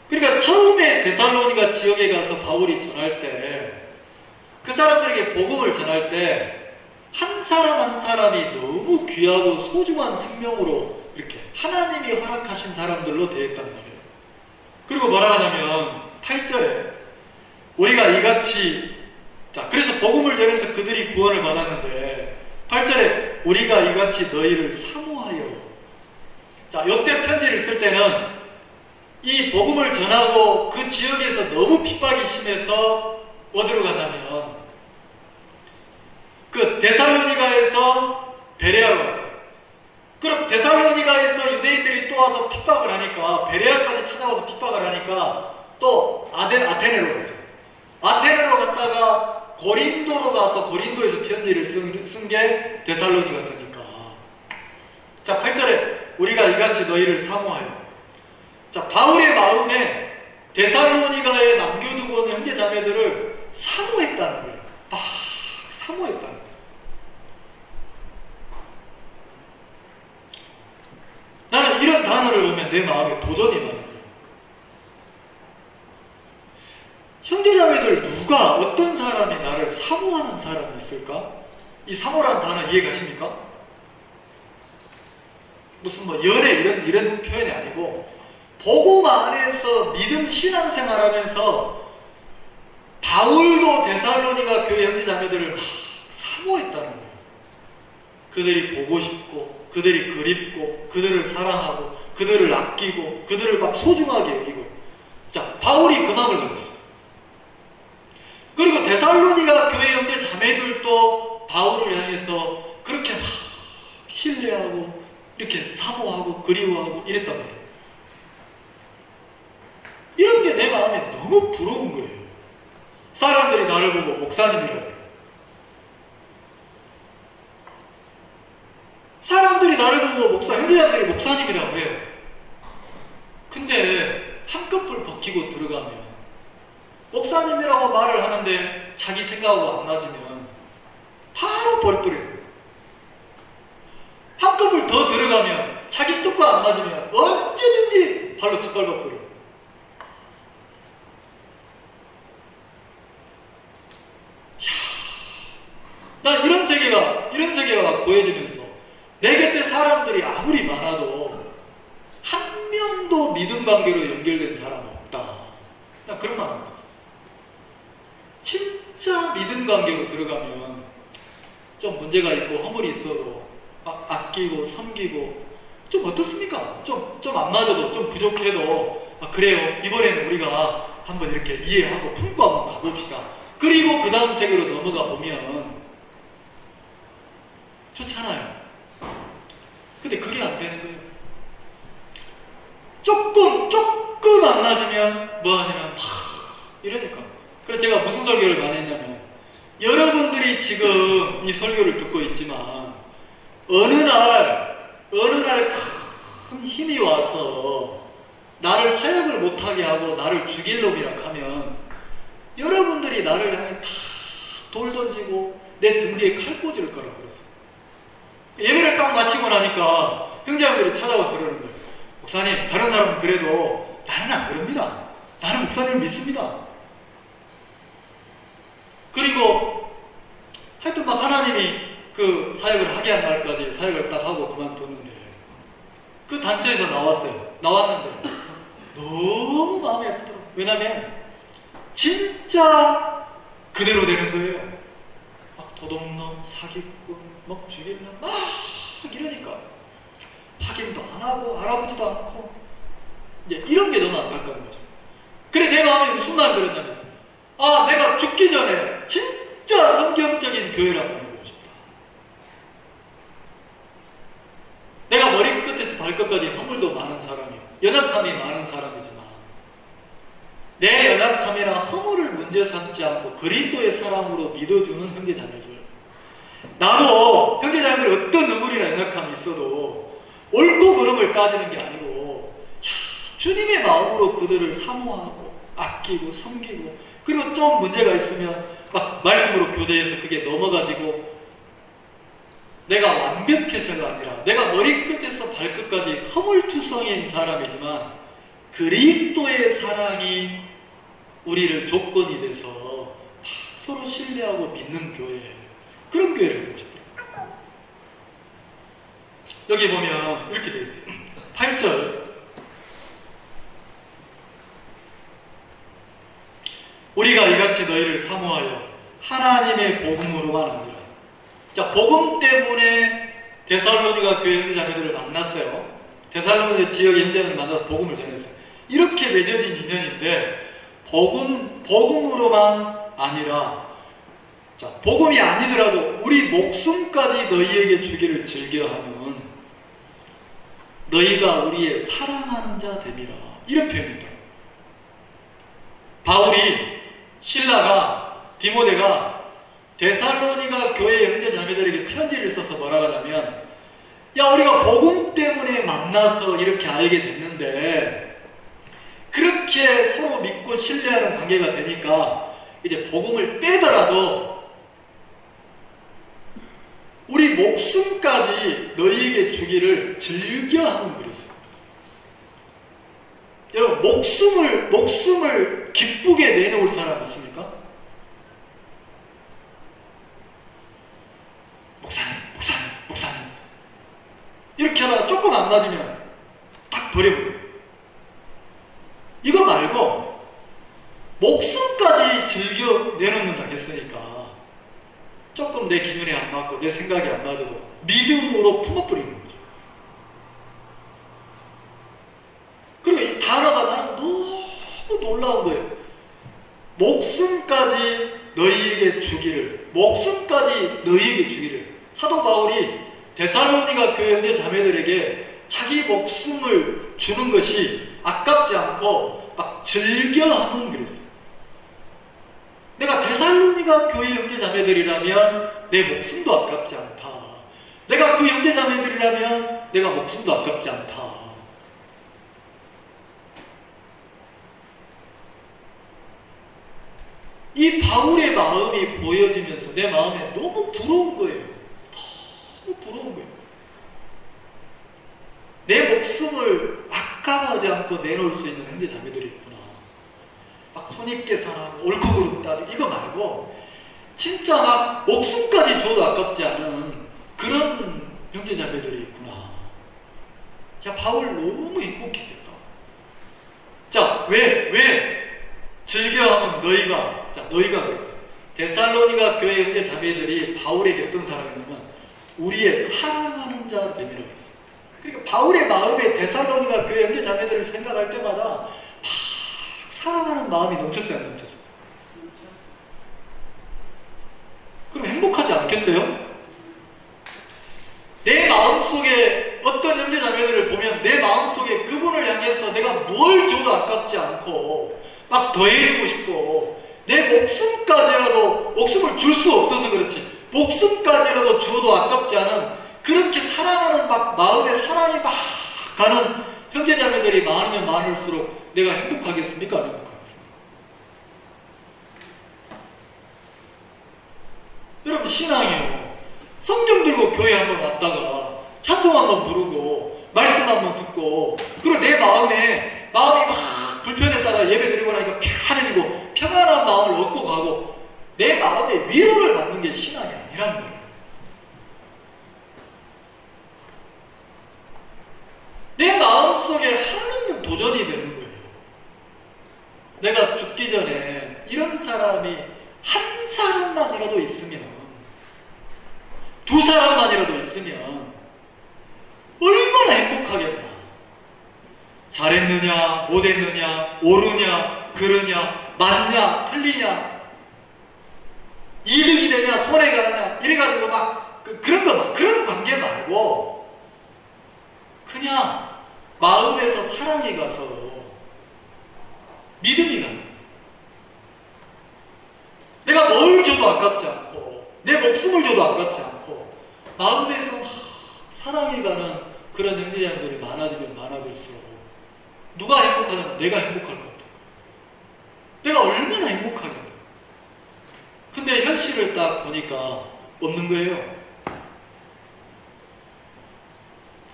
A: 그러니까 처음에 데살로니가 지역에 가서 바울이 전할 때 그 사람들에게 복음을 전할 때 한 사람 한 사람이 너무 귀하고 소중한 생명으로 이렇게 하나님이 허락하신 사람들로 되었단 말이에요. 그리고 뭐라 하냐면 8절에 우리가 이같이 그래서 복음을 전해서 그들이 구원을 받았는데 8절에 우리가 이같이 너희를 사모하여 요때 편지를 쓸 때는 이 복음을 전하고 그 지역에서 너무 핍박이 심해서 어디로 가냐면 그 데살로니가에서 베레아로 왔어요. 그럼 데살로니가에서 유대인들이 또 와서 핍박을 하니까 베레아까지 찾아와서 핍박을 하니까 또 아테네로 갔어요. 아테네로 갔다가 고린도로 가서 고린도에서 편지를 쓴 게 데살로니가서니까. 8절에 우리가 이같이 너희를 사모하여. 바울의 마음에 데살로니가에 남겨두고 온 형제 자매들을 사모했다는 거예요. 막 사모했다는 거예요. 나는 이런 단어를 보면 내 마음에 도전이 나는 거예요. 형제자매들 누가 어떤 사람이 나를 사모하는 사람이 있을까? 이 사모라는 단어 이해가십니까? 무슨 연애 이런 표현이 아니고 복음 안에서 믿음 신앙생활하면서 바울도 데살로니가 교회 형제자매들을 막 사모했다는 거예요. 그들이 보고 싶고 그들이 그립고 그들을 사랑하고 그들을 아끼고 그들을 막 소중하게 여기고. 바울이 그 마음을 가졌어요. 그리고 데살로니가 교회 형제 자매들도 바울을 향해서 그렇게 막 신뢰하고 이렇게 사모하고 그리워하고 이랬단 말이에요. 이런 게 내 마음에 너무 부러운 거예요. 사람들이 나를 보고 목사님이라고 해요. 사람들이 나를 보고 형제자매들이 목사님이라고 해요. 근데 한꺼풀 벗기고 들어가면 목사님이라고 말을 하는데 자기 생각하고 안 맞으면 바로 버려버려요. 한꺼풀 더 들어가면 자기 뜻과 안 맞으면 언제든지 발로 짓밟아버려요. 난 이런 세계가 보여지면서 내 곁에 사람들이 아무리 많아도 한 명도 믿음 관계로 연결된 사람은 없다. 난 그런 마음을 받았어요. 진짜 믿음 관계로 들어가면 좀 문제가 있고 허물이 있어도 아끼고 섬기고 좀 어떻습니까? 좀 안 맞아도 좀 부족해도 그래요. 이번에는 우리가 한번 이렇게 이해하고 품고 한번 가봅시다. 그리고 그 다음 세계로 넘어가 보면 좋잖아요. 근데 그게 안 되는 거예요. 조금 안 맞으면 뭐 하냐면 이러니까. 그래서 제가 무슨 설교를 많이 했냐면 여러분들이 지금 이 설교를 듣고 있지만 어느 날 큰 힘이 와서 나를 사역을 못하게 하고 나를 죽일 놈이라 하면 여러분들이 나를 향해 다 돌 던지고 내 등 뒤에 칼 꽂을 거라고 그랬어요. 예배를 딱 마치고 나니까 형제님들이 찾아와서 그러는 거예요. 목사님, 다른 사람은 그래도 나는 안 그럽니다. 나는 목사님을 믿습니다. 그리고 하여튼 막 하나님이 그 사역을 하게 한 날까지 사역을 딱 하고 그만뒀는데 그 단체에서 나왔는데 너무 마음이 아프더라고요. 왜냐면 진짜 그대로 되는 거예요. 막 도둑놈, 사기꾼, 막 죽이는 막 이러니까 확인도 안 하고 알아보지도 않고 이제 이런 게 너무 안타까운 거죠. 그래 내 마음에 무슨 마음이 들었냐면 내가 죽기 전에 진짜 성경적인 교회를 한번 해보고 싶다. 내가 머리끝에서 발끝까지 허물도 많은 사람이고 연약함이 많은 사람이지만 내 연약함이나 허물을 문제 삼지 않고 그리스도의 사랑으로 믿어주는 형제자매들. 나도 형제자매들이 어떤 눈물이나 연약함이 있어도 옳고 그름을 따지는 게 아니고 주님의 마음으로 그들을 사모하고 아끼고 섬기고 그리고 좀 문제가 있으면 막 말씀으로 교대해서 그게 넘어가지고 내가 완벽해서가 아니라 내가 머리끝에서 발끝까지 허물투성인 사람이지만 그리스도의 사랑이 우리를 조건이 돼서 서로 신뢰하고 믿는 교회, 그런 교회를 하고 싶어요. 여기 보면 이렇게 되어 있어요. 8절, 우리가 이같이 너희를 사모하여 하나님의 복음으로만 아니라. 자, 복음 때문에 데살로니가 교회 형제자매들을 만났어요. 데살로니가 지역의 형제를 만나서 복음을 전했어요. 이렇게 맺어진 인연인데 복음으로만 아니라, 자, 복음이 아니더라도 우리 목숨까지 너희에게 주기를 즐겨하면 너희가 우리의 사랑하는 자 됨이라. 이런 표현입니다. 바울이, 실라가, 디모데가 데살로니가 교회 형제 자매들에게 편지를 써서 뭐라고 하냐면, 야, 우리가 복음 때문에 만나서 이렇게 알게 됐는데 그렇게 서로 믿고 신뢰하는 관계가 되니까 이제 복음을 빼더라도 우리 목숨까지 너희에게 주기를 즐겨하는 그랬어요. 여러분, 목숨을 기쁘게 내놓을 사람 있습니까? 목사님 이렇게 하다가 조금 안 맞으면 딱 버려버려요. 이거 말고 목숨까지 즐겨 내놓는다 했으니까 조금 내 기준에 안 맞고 내 생각이 안 맞아도 믿음으로 품어버리는 거죠. 그리고 이 단어가 나는 너무 놀라운 거예요. 목숨까지 너희에게 주기를, 목숨까지 너희에게 주기를. 사도 바울이 데살로니가 교회 형제 자매들에게 자기 목숨을 주는 것이 아깝지 않고 막 즐겨하는 그랬어요. 내가 데살로니가 교회 형제 자매들이라면 내 목숨도 아깝지 않다. 내가 그 형제 자매들이라면 내가 목숨도 아깝지 않다. 이 바울의 마음이 보여지면서 내 마음에 너무 부러운 거예요. 너무 부러운 거예요. 내 목숨을 아까워하지 않고 내놓을 수 있는 형제 자매들이 있구나. 막 손익게 사랑하고 옳고 그름 따지고 이거 말고 진짜 막 목숨까지 줘도 아깝지 않은 그런 형제 자매들이 있구나. 야, 바울 너무 행복했겠다. 자, 왜 즐겨하면 너희가 그랬어요. 데살로니가 교회 형제 자매들이 바울에게 어떤 사람이냐면 우리의 사랑하는 자 됨이라고 했어요. 그러니까 바울의 마음에 데살로니가 교회 형제 자매들을 생각할 때마다 막 사랑하는 마음이 넘쳤어요, 안 넘쳤어요? 그럼 행복하지 않겠어요? 내 마음속에 어떤 형제 자매들을 보면 내 마음속에 그분을 향해서 내가 뭘 줘도 아깝지 않고 막 더해주고 싶고 내 목숨까지라도, 목숨을 줄 수 없어서 그렇지 목숨까지라도 주어도 아깝지 않은 그렇게 사랑하는 막 마음에 사랑이 막 가는 형제 자매들이 많으면 많을수록 내가 행복하겠습니까? 안 행복하겠습니까? 여러분, 신앙이요, 성경 들고 교회 한번 왔다가 찬송 한번 부르고 말씀 한번 듣고 그리고 내 마음이 막 불편했다가 예배 드리고 나니까 편해지고 평안한 마음을 얻고 가고 내 마음에 위로를 받는 게 신앙이 아니란 말이에요. 내 마음속에 하나님 도전이 되는 거예요. 내가 죽기 전에 이런 사람이 한 사람만이라도 있으면, 두 사람만이라도 있으면 얼마나 행복하겠나. 잘했느냐, 못했느냐, 옳으냐, 그르냐, 맞냐, 틀리냐, 이득이 되냐, 손해가 되냐, 이래가지고 막 그런 관계 말고 그냥 마음에서 사랑이 가서 믿음이 가는, 내가 뭘 줘도 아깝지 않고 내 목숨을 줘도 아깝지 않고 마음에서 막 사랑이 가는 그런 형제자매들이 많아지면 많아질수록 누가 행복하냐면 내가 행복할 것 같아요. 내가 얼마나 행복하냐면. 근데 근데 현실을 딱 보니까 없는 거예요.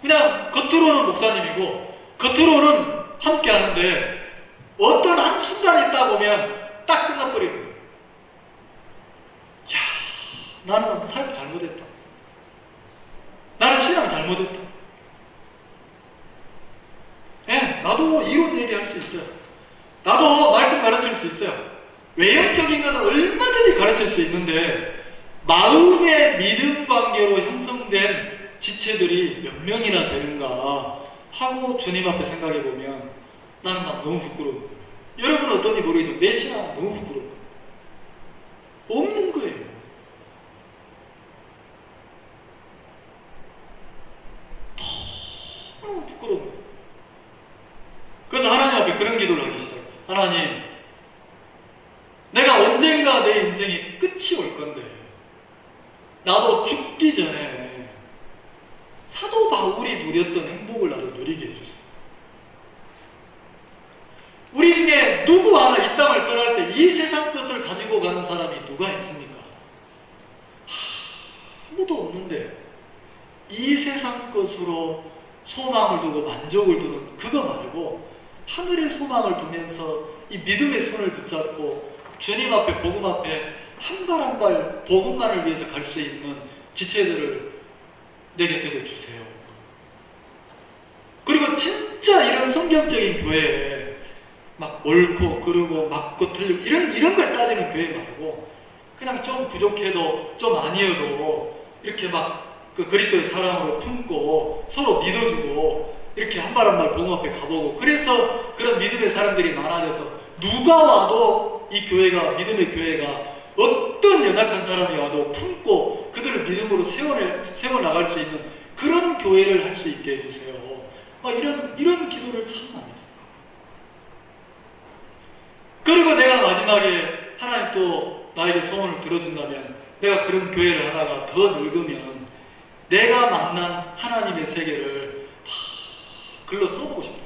A: 그냥 겉으로는 목사님이고 겉으로는 함께 하는데 어떤 한순간에 있다 보면 딱 끝나버리는 거예요. 야, 나는 사역 잘못했다. 나는 신앙 잘못했다. 예, 나도 이론 얘기할 수 있어요. 나도 말씀 가르칠 수 있어요. 외형적인 것은 얼마든지 가르칠 수 있는데 마음의 믿음 관계로 형성된 지체들이 몇 명이나 되는가 하고 주님 앞에 생각해 보면 나는 막 너무 부끄러운 거예요. 여러분은 어떤지 모르겠지만 내 신앙은 너무 부끄러운 거예요. 없는 거예요. 너무 부끄러운 거예요. 그래서 하나님 앞에 그런 기도를 하기 시작했어요. 하나님, 내가 언젠가 내 인생이 끝이 올 건데 나도 죽기 전에 사도 바울이 누렸던 행복을 나도 누리게 해주세요. 우리 중에 누구 하나 이 땅을 떠날 때 이 세상 것을 가지고 가는 사람이 누가 있습니까? 아무도 없는데 이 세상 것으로 소망을 두고 만족을 두는 그거 말고 하늘의 소망을 두면서 이 믿음의 손을 붙잡고 주님 앞에 복음 앞에 한 발 한 발 복음만을 위해서 갈 수 있는 지체들을 내 곁에 주세요. 그리고 진짜 이런 성경적인 교회에 막 옳고 그르고 맞고 틀리고 이런 걸 따지는 교회 말고 그냥 좀 부족해도 좀 아니어도 이렇게 막 그 그리스도의 사랑으로 품고 서로 믿어주고 이렇게 한 발 한 발 복음 앞에 가보고 그래서 그런 믿음의 사람들이 많아져서 누가 와도 이 교회가 믿음의 교회가 어떤 연약한 사람이 와도 품고 그들을 믿음으로 세워나갈 수 있는 그런 교회를 할 수 있게 해주세요. 이런 기도를 참 많이 했어요. 그리고 내가 마지막에 하나님 또 나에게 소원을 들어준다면 내가 그런 교회를 하다가 더 늙으면 내가 만난 하나님의 세계를 글로 써보고 싶어요.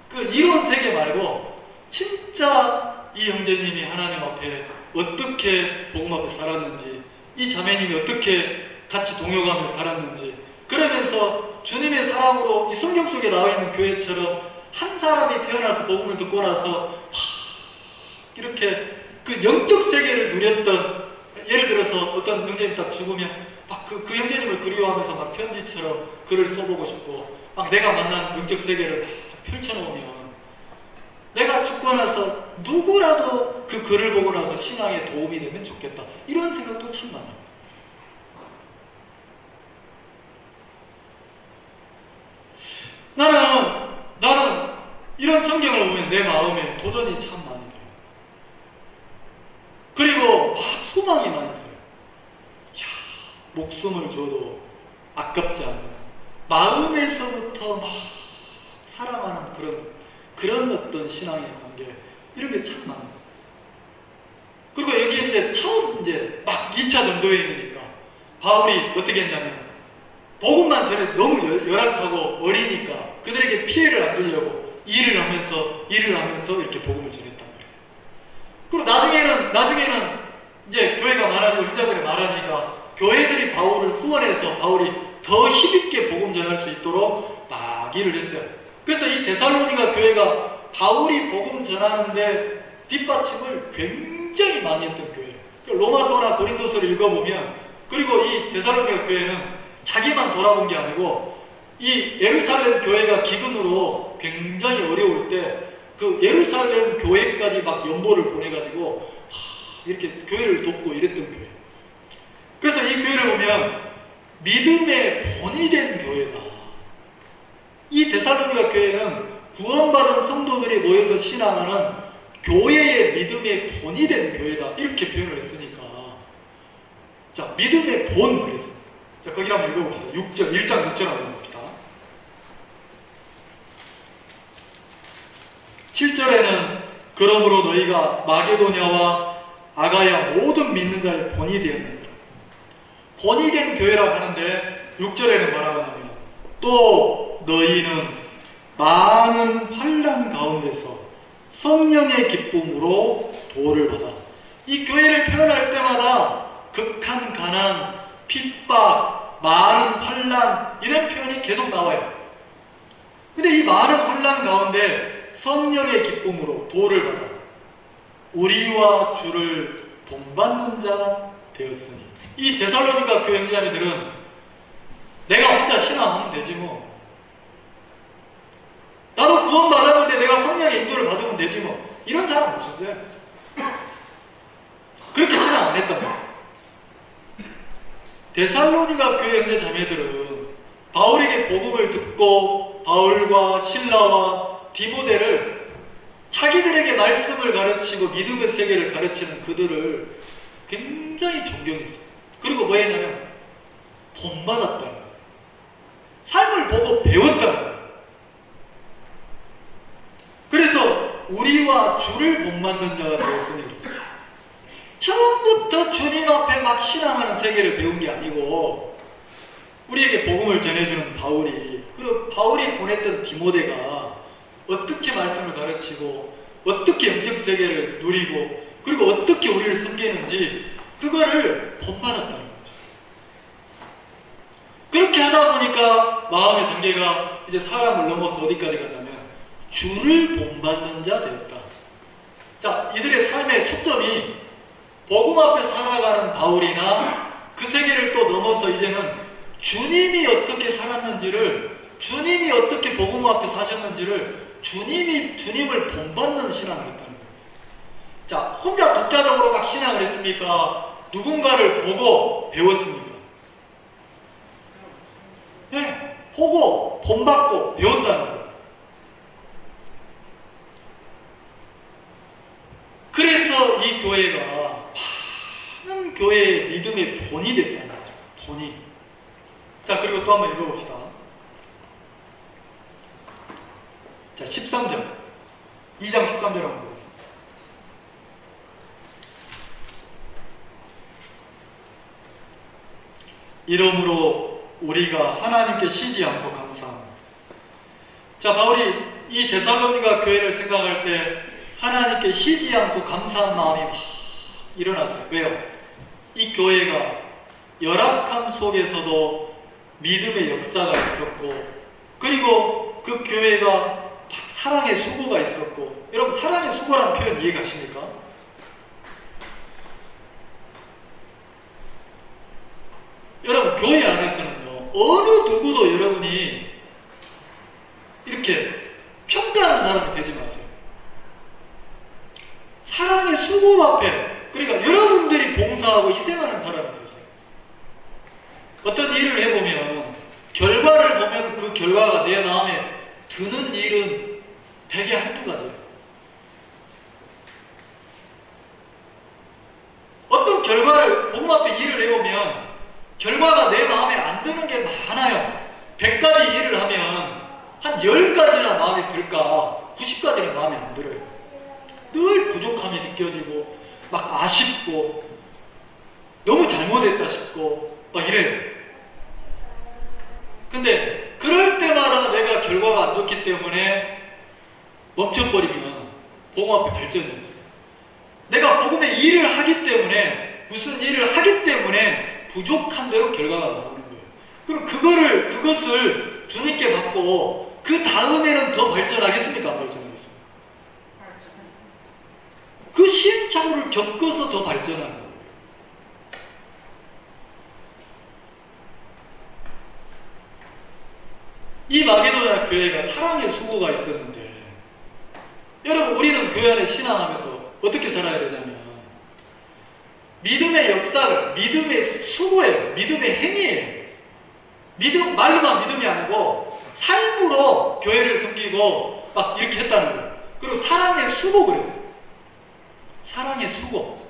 A: 그 이론 세계 말고 진짜 이 형제님이 하나님 앞에 어떻게 복음 앞에 살았는지 이 자매님이 어떻게 같이 동역하며 살았는지 그러면서 주님의 사랑으로 이 성경 속에 나와 있는 교회처럼 한 사람이 태어나서 복음을 듣고 나서 이렇게 그 영적 세계를 누렸던 예를 들어서 어떤 형제님 딱 죽으면 막 그 형제님을 그리워하면서 막 편지처럼 글을 써보고 싶고 막 내가 만난 영적 세계를 펼쳐놓으면 내가 죽고 나서 누구라도 그 글을 보고 나서 신앙에 도움이 되면 좋겠다. 이런 생각도 참 많아요. 나는 이런 성경을 보면 내 마음에 도전이 참 많이 들어요. 그리고 막 소망이 많이 들어요. 목숨을 줘도 아깝지 않은 마음에서부터 막 사랑하는 그런 어떤 신앙의 관계 이런 게 참 많아요. 그리고 여기에 이제 처음 막 2차 전도여행이니까 바울이 어떻게 했냐면 복음만 전에 너무 열악하고 어리니까 그들에게 피해를 안 주려고 일을 하면서 이렇게 복음을 전했단 말이에요. 그리고 나중에는 이제 교회가 많아지고 형제들이 많아지니까 교회들이 바울을 후원해서 바울이 더 힘있게 복음 전할 수 있도록 막 일을 했어요. 그래서 이 데살로니가 교회가 바울이 복음 전하는데 뒷받침을 굉장히 많이 했던 교회예요. 로마서나 고린도서를 읽어보면 그리고 이 데살로니가 교회는 자기만 돌아본 게 아니고 이 예루살렘 교회가 기근으로 굉장히 어려울 때 그 예루살렘 교회까지 막 연보를 보내가지고 이렇게 교회를 돕고 이랬던 교회. 그래서 이 교회를 보면 믿음의 본이 된 교회다. 이 데살로니가 교회는 구원받은 성도들이 모여서 신앙하는 교회의 믿음의 본이 된 교회다. 이렇게 표현을 했으니까 자, 믿음의 본 그랬습니다. 자, 거기 한번 읽어봅시다. 1장 6절 한번 봅시다. 7절에는 그러므로 너희가 마게도냐와 아가야 모든 믿는 자의 본이 되었느니라. 본이 된 교회라고 하는데 6절에는 뭐라고 하냐면 또 너희는 많은 환난 가운데서 성령의 기쁨으로 도를 받아. 이 교회를 표현할 때마다 극한 가난, 핍박, 많은 환난 이런 표현이 계속 나와요. 근데 이 많은 환난 가운데 성령의 기쁨으로 도를 받아 우리와 주를 본받는 자 되었으니. 이 데살로니가 교회 형제자매들은 내가 혼자 신앙하면 되지 뭐, 나도 구원 받았는데 내가 성령의 인도를 받으면 되지 뭐, 이런 사람 없었어요. 그렇게 신앙 안 했단 말이에요. 데살로니가 교회 형제 자매들은 바울에게 복음을 듣고 바울과 실라와 디모데를 자기들에게 말씀을 가르치고 믿음의 세계를 가르치는 그들을 굉장히 존경했어요. 그리고 뭐 했냐면 본받았다. 삶을 보고 배웠다. 그래서 우리와 주를 본받는 자가 되었으니 그랬어요. 처음부터 주님 앞에 막 신앙하는 세계를 배운 게 아니고 우리에게 복음을 전해주는 바울이, 그리고 바울이 보냈던 디모데가 어떻게 말씀을 가르치고 어떻게 영적 세계를 누리고 그리고 어떻게 우리를 섬기는지 그거를 본받았다는 거죠. 그렇게 하다 보니까 마음의 단계가 이제 사람을 넘어서 어디까지 갔냐면 주를 본받는 자 되었다. 자, 이들의 삶의 초점이 복음 앞에 살아가는 바울이나 그 세계를 또 넘어서 이제는 주님이 어떻게 살았는지를, 주님이 어떻게 복음 앞에 사셨는지를 주님을 본받는 신앙을 했다는 거예요. 자, 혼자 독자적으로 막 신앙을 했습니까? 누군가를 보고 배웠습니까? 네, 보고 본받고 배웠다는 거예요. 그래서 이 교회가 많은 교회의 믿음의 본이 됐다는 거죠. 본이. 자, 그리고 또 한번 읽어봅시다. 자, 13절. 2장 13절 한번 보겠습니다. 이러므로 우리가 하나님께 쉬지 않고 감사합니다. 자, 바울이 이 데살로니가 교회를 생각할 때 하나님께 쉬지 않고 감사한 마음이 막 일어났어요. 왜요? 이 교회가 열악함 속에서도 믿음의 역사가 있었고, 그리고 그 교회가 막 사랑의 수고가 있었고, 여러분 사랑의 수고라는 표현 이해가십니까? 여러분 교회 안에서는요, 어느 누구도 여러분이 이렇게 평가하는 사람이 되지 마세요. 사랑의 수고 앞에, 그러니까 여러분들이 봉사하고 희생하는 사람이 되세요. 어떤 일을 해보면 결과를 보면 그 결과가 내 마음에 드는 일은 대개 한두 가지예요. 어떤 결과를 복음 앞에 일을 해보면 결과가 내 마음에 안 드는 게 많아요. 100가지 일을 하면 한 10가지나 마음에 들까 90가지는 마음에 안 들어요. 늘 부족함이 느껴지고 막 아쉽고 너무 잘못했다 싶고 막 이래요. 근데 그럴 때마다 내가 결과가 안 좋기 때문에 멈춰버리면 복음 앞에 발전이 없어요. 내가 복음의 일을 하기 때문에, 무슨 일을 하기 때문에 부족한 대로 결과가 나오는 거예요. 그럼 그것을 주님께 받고 그 다음에는 더 발전하겠습니까? 안 발전하겠습니까? 그 시행착오를 겪어서 더 발전하는 거예요. 이 마게도냐 교회가 사랑의 수고가 있었는데, 여러분 우리는 교회 안에 신앙하면서 어떻게 살아야 되냐면 믿음의 역사를, 믿음의 수고예요. 믿음의 행위예요. 말로만 믿음이 아니고 삶으로 교회를 섬기고 막 이렇게 했다는 거예요. 그리고 사랑의 수고 그랬어요. 사랑의 수고.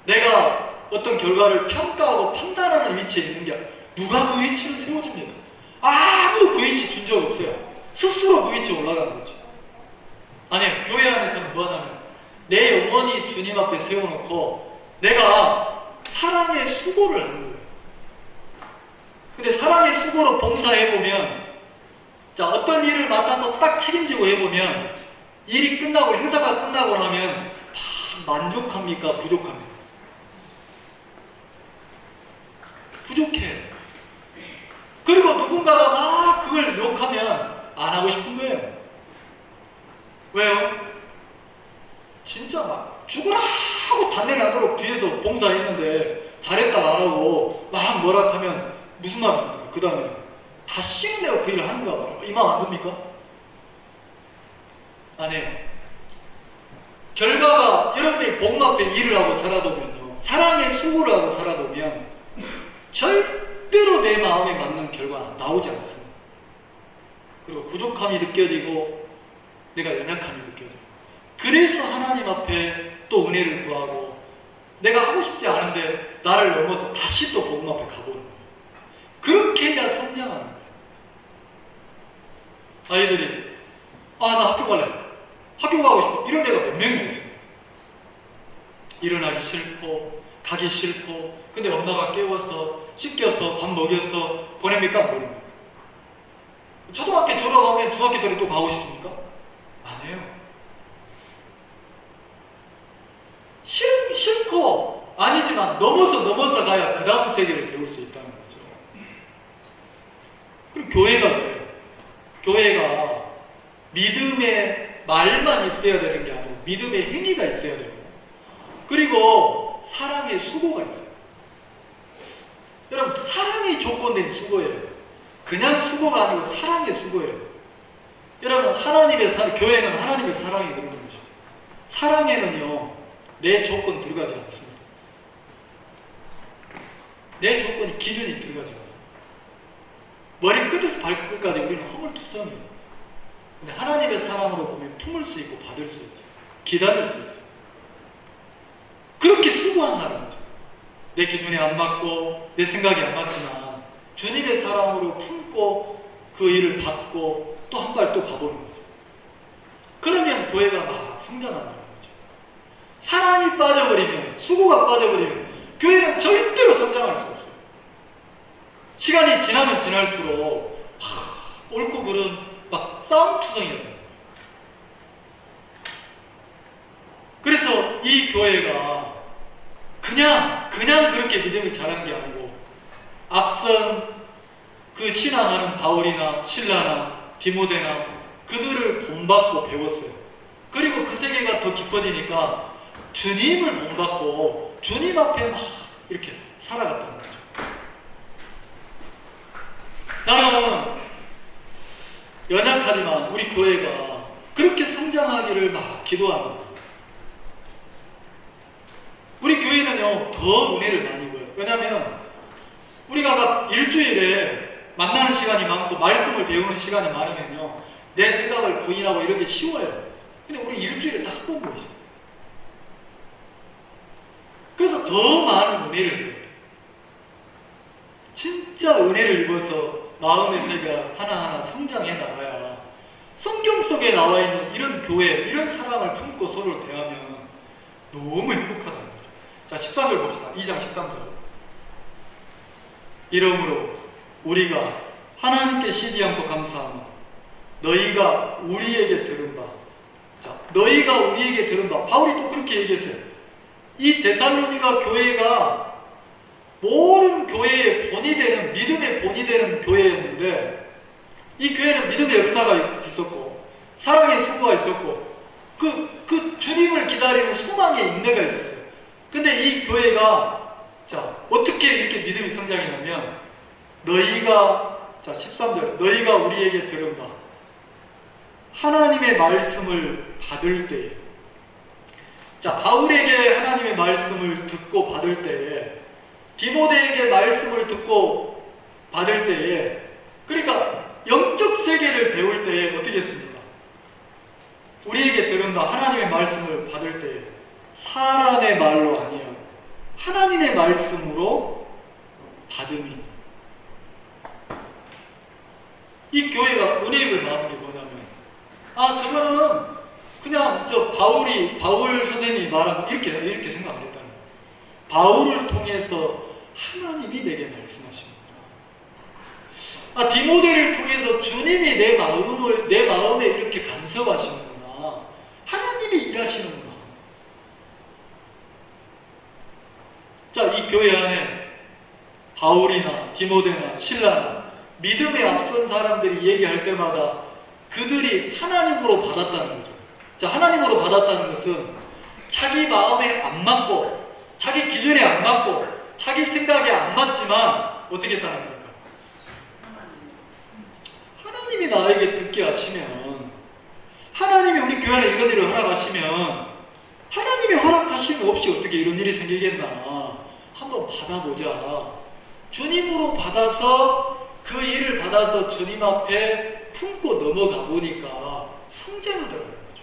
A: 내가 어떤 결과를 평가하고 판단하는 위치에 있는 게 아니라 누가 그 위치를 세워줍니다. 아무도 그 위치 준 적 없어요. 스스로 그 위치에 올라가는 거죠. 아니요, 교회 안에서는 뭐 하냐면 내 영혼이 주님 앞에 세워놓고 내가 사랑의 수고를 하는 거예요. 근데 사랑의 수고로 봉사해보면, 자, 어떤 일을 맡아서 딱 책임지고 해보면 일이 끝나고 행사가 끝나고 나면 만족합니까? 부족합니까? 부족해. 그리고 누군가가 막 그걸 욕하면 안 하고 싶은 거예요. 왜요? 진짜 막 죽으라 하고 단내 나도록 뒤에서 봉사했는데 잘했다 안 하고 막 뭐라 하면 무슨 말입니까? 그 다음에 다 씨는 내가 그 일을 하는가 봐요. 이 마음 안 듭니까? 안 해요. 결과가 여러분들이 복음 앞에 일을 하고 살아보면요, 사랑의 수고를 하고 살아보면 절대로 내 마음에 맞는 결과 나오지 않습니다. 그리고 부족함이 느껴지고 내가 연약함이 느껴져요. 그래서 하나님 앞에 또 은혜를 구하고 내가 하고 싶지 않은데 나를 넘어서 다시 또 복음 앞에 가보는 거예요. 그렇게 해야 성장하는 거예요. 아이들이 나 학교 갈래, 학교 가고 싶어, 이런 애가 몇 명이나 있어요. 일어나기 싫고 가기 싫고, 근데 엄마가 깨워서 씻겨서 밥 먹여서 보냅니까? 안 보냅니까? 초등학교 졸업하면 중학교 때로 또 가고 싶습니까? 안 해요. 싫고 아니지만 넘어서 가야 그 다음 세계를 배울 수 있다는 거죠. 그리고 교회가 그래요. 교회가 믿음의 말만 있어야 되는 게 아니고 믿음의 행위가 있어야 되고, 그리고 사랑의 수고가 있어요. 여러분, 사랑이 조건된 수고예요. 그냥 수고가 아니고 사랑의 수고예요. 여러분, 교회는 하나님의 사랑이 그런 거죠. 사랑에는요, 내 조건 들어가지 않습니다. 내 조건이, 기준이 들어가지 않아요. 머리 끝에서 발끝까지 우리는 허물투성이에요. 근데 하나님의 사랑으로 보면 품을 수 있고 받을 수 있어요. 기다릴 수 있어요. 그렇게 수고한다는 거죠. 내 기준에 안 맞고 내 생각이 안 맞지만 주님의 사랑으로 품고 그 일을 받고 또 한 발 또 가보는 거죠. 그러면 교회가 막 성장한다는 거죠. 사랑이 빠져버리면, 수고가 빠져버리면 교회는 절대로 성장할 수 없어요. 시간이 지나면 지날수록 옳고 그른 막 싸움투성이 돼요. 그래서 이 교회가 그냥 그렇게 믿음이 자란 게 아니고, 앞선 그 신앙하는 바울이나 실라나 디모데나 그들을 본받고 배웠어요. 그리고 그 세계가 더 깊어지니까 주님을 본받고 주님 앞에 막 이렇게 살아갔다는 거죠. 나는 연약하지만 우리 교회가 그렇게 성장하기를 막 기도합니다. 우리 교회는요, 더 은혜를 많이 줘요. 왜냐하면 우리가 막 일주일에 만나는 시간이 많고 말씀을 배우는 시간이 많으면요, 내 생각을 부인하고 이렇게 쉬워요. 근데 우리 일주일에 딱 한 번 보이죠. 그래서 더 많은 은혜를 줘요. 진짜 은혜를 입어서 마음의 세계가 하나하나 성장해 나가야 성경 속에 나와 있는 이런 교회, 이런 사랑을 품고 서로를 대하면 너무 행복하다는 거죠. 자, 13절 봅시다. 2장 13절. 이러므로 우리가 하나님께 쉬지 않고 감사하며 너희가 우리에게 들은 바, 자, 너희가 우리에게 들은 바, 바울이 또 그렇게 얘기했어요. 이 데살로니가 교회가 모든 교회의 본이 되는, 믿음의 본이 되는 교회였는데, 이 교회는 믿음의 역사가 있었고 사랑의 수고가 있었고 그 주님을 기다리는 소망의 인내가 있었어요. 근데 이 교회가, 자, 어떻게 이렇게 믿음이 성장했냐면, 자, 13절, 너희가 우리에게 들은 바, 하나님의 말씀을 받을 때에, 자, 바울에게 하나님의 말씀을 듣고 받을 때에, 디모데에게 말씀을 듣고 받을 때에, 그러니까 영적 세계를 배울 때에 어떻게 했습니까? 우리에게 들은 바, 하나님의 말씀을 받을 때에 사람의 말로 아니에요, 하나님의 말씀으로 받음이. 이 교회가 은혜를 받은 게 뭐냐면, 저거는 그냥 바울 선생님이 말한 거 이렇게 생각 안 했다는 거예요. 바울을 통해서 하나님이 내게 말씀하십니다. 디모데를 통해서 주님이 내 마음에 이렇게 간섭하시는구나. 하나님이 일하시는구나. 자, 이 교회 안에 바울이나 디모데나 실라나 믿음에 앞선 사람들이 얘기할 때마다 그들이 하나님으로 받았다는 거죠. 자, 하나님으로 받았다는 것은 자기 마음에 안 맞고 자기 기준에 안 맞고 자기 생각에 안 맞지만 어떻게 했다는 겁니까? 하나님이 나에게 듣게 하시면, 하나님이 우리 교회 안에 이런 일을 허락하시면, 하나님이 허락하심 없이 어떻게 이런 일이 생기겠나 한번 받아보자. 주님으로 받아서 그 일을 받아서 주님 앞에 품고 넘어가 보니까 성장하더라는 거죠.